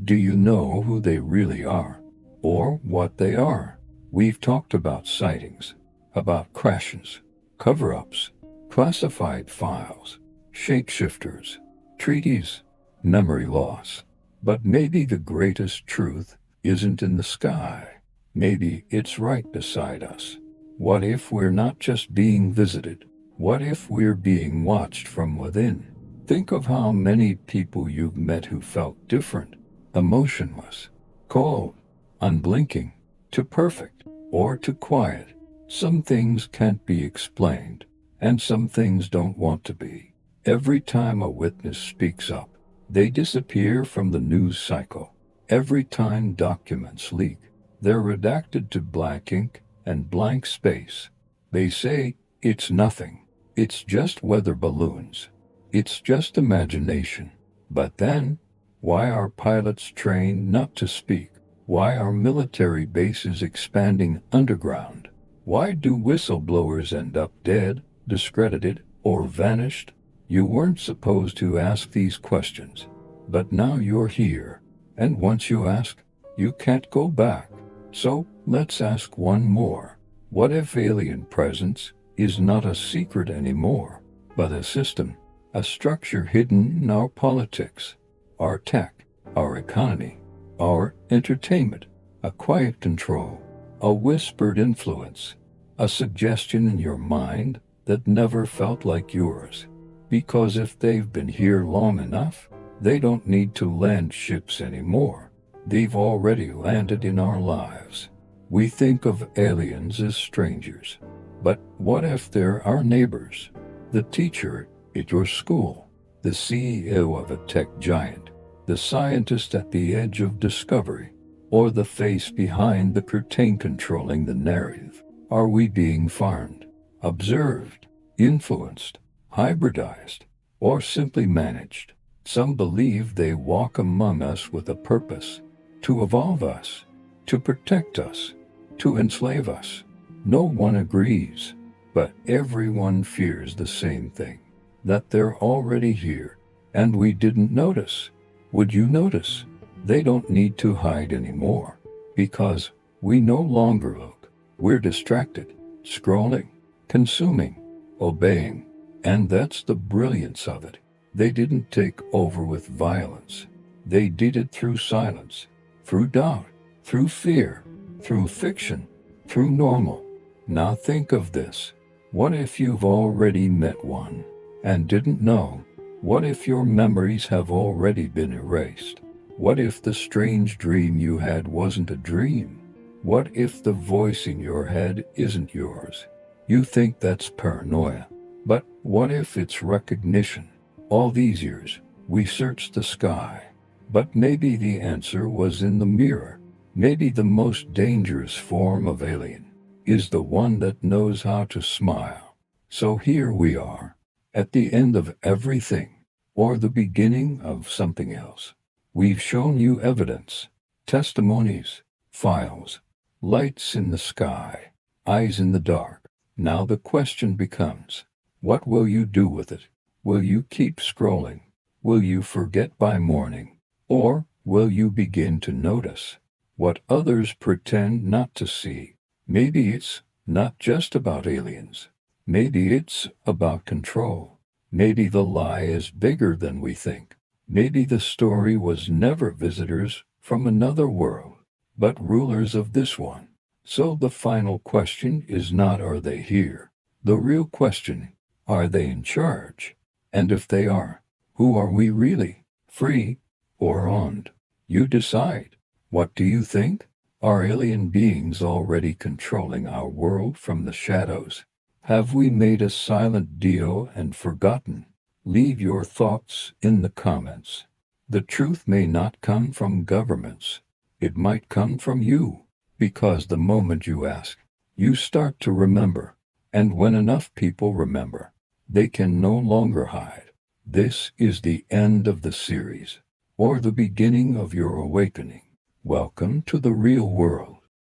S1: Do you know who they really are? Or what they are? We've talked about sightings, about crashes, cover-ups, classified files, shapeshifters, treaties, memory loss. But maybe the greatest truth isn't in the sky. Maybe it's right beside us. What if we're not just being visited? What if we're being watched from within? Think of how many people you've met who felt different, emotionless, cold, unblinking, too perfect, or too quiet. Some things can't be explained, and some things don't want to be. Every time a witness speaks up, they disappear from the news cycle. Every time documents leak, they're redacted to black ink and blank space. They say, it's nothing. It's just weather balloons. It's just imagination. But then, why are pilots trained not to speak? Why are military bases expanding underground? Why do whistleblowers end up dead, discredited, or vanished? You weren't supposed to ask these questions, but now you're here, and once you ask, you can't go back. So, let's ask one more. What if alien presence is not a secret anymore, but a system, a structure hidden in our politics, our tech, our economy, our entertainment, a quiet control, a whispered influence, a suggestion in your mind that never felt like yours? Because if they've been here long enough, they don't need to land ships anymore. They've already landed in our lives. We think of aliens as strangers. But what if they're our neighbors? The teacher at your school, the CEO of a tech giant, the scientist at the edge of discovery, or the face behind the curtain controlling the narrative? Are we being farmed, observed, influenced, hybridized, or simply managed? Some believe they walk among us with a purpose, to evolve us, to protect us, to enslave us. No one agrees, but everyone fears the same thing, that they're already here, and we didn't notice. Would you notice? They don't need to hide anymore, because we no longer look. We're distracted, scrolling, consuming, obeying. And that's the brilliance of it. They didn't take over with violence. They did it through silence, through doubt, through fear, through fiction, through normal. Now think of this. What if you've already met one and didn't know? What if your memories have already been erased? What if the strange dream you had wasn't a dream? What if the voice in your head isn't yours? You think that's paranoia. But what if it's recognition? All these years, we searched the sky. But maybe the answer was in the mirror. Maybe the most dangerous form of alien is the one that knows how to smile. So here we are, at the end of everything, or the beginning of something else. We've shown you evidence, testimonies, files, lights in the sky, eyes in the dark. Now the question becomes, what will you do with it? Will you keep scrolling? Will you forget by morning? Or will you begin to notice what others pretend not to see? Maybe it's not just about aliens. Maybe it's about control. Maybe the lie is bigger than we think. Maybe the story was never visitors from another world, but rulers of this one. So the final question is not, are they here? The real question, are they in charge? And if they are, who are we really? Free or owned? You decide. What do you think? Are alien beings already controlling our world from the shadows? Have we made a silent deal and forgotten? Leave your thoughts in the comments. The truth may not come from governments. It might come from you, because the moment you ask, you start to remember. And when enough people remember, they can no longer hide. This is the end of the series, or the beginning of your awakening. Welcome to the real world.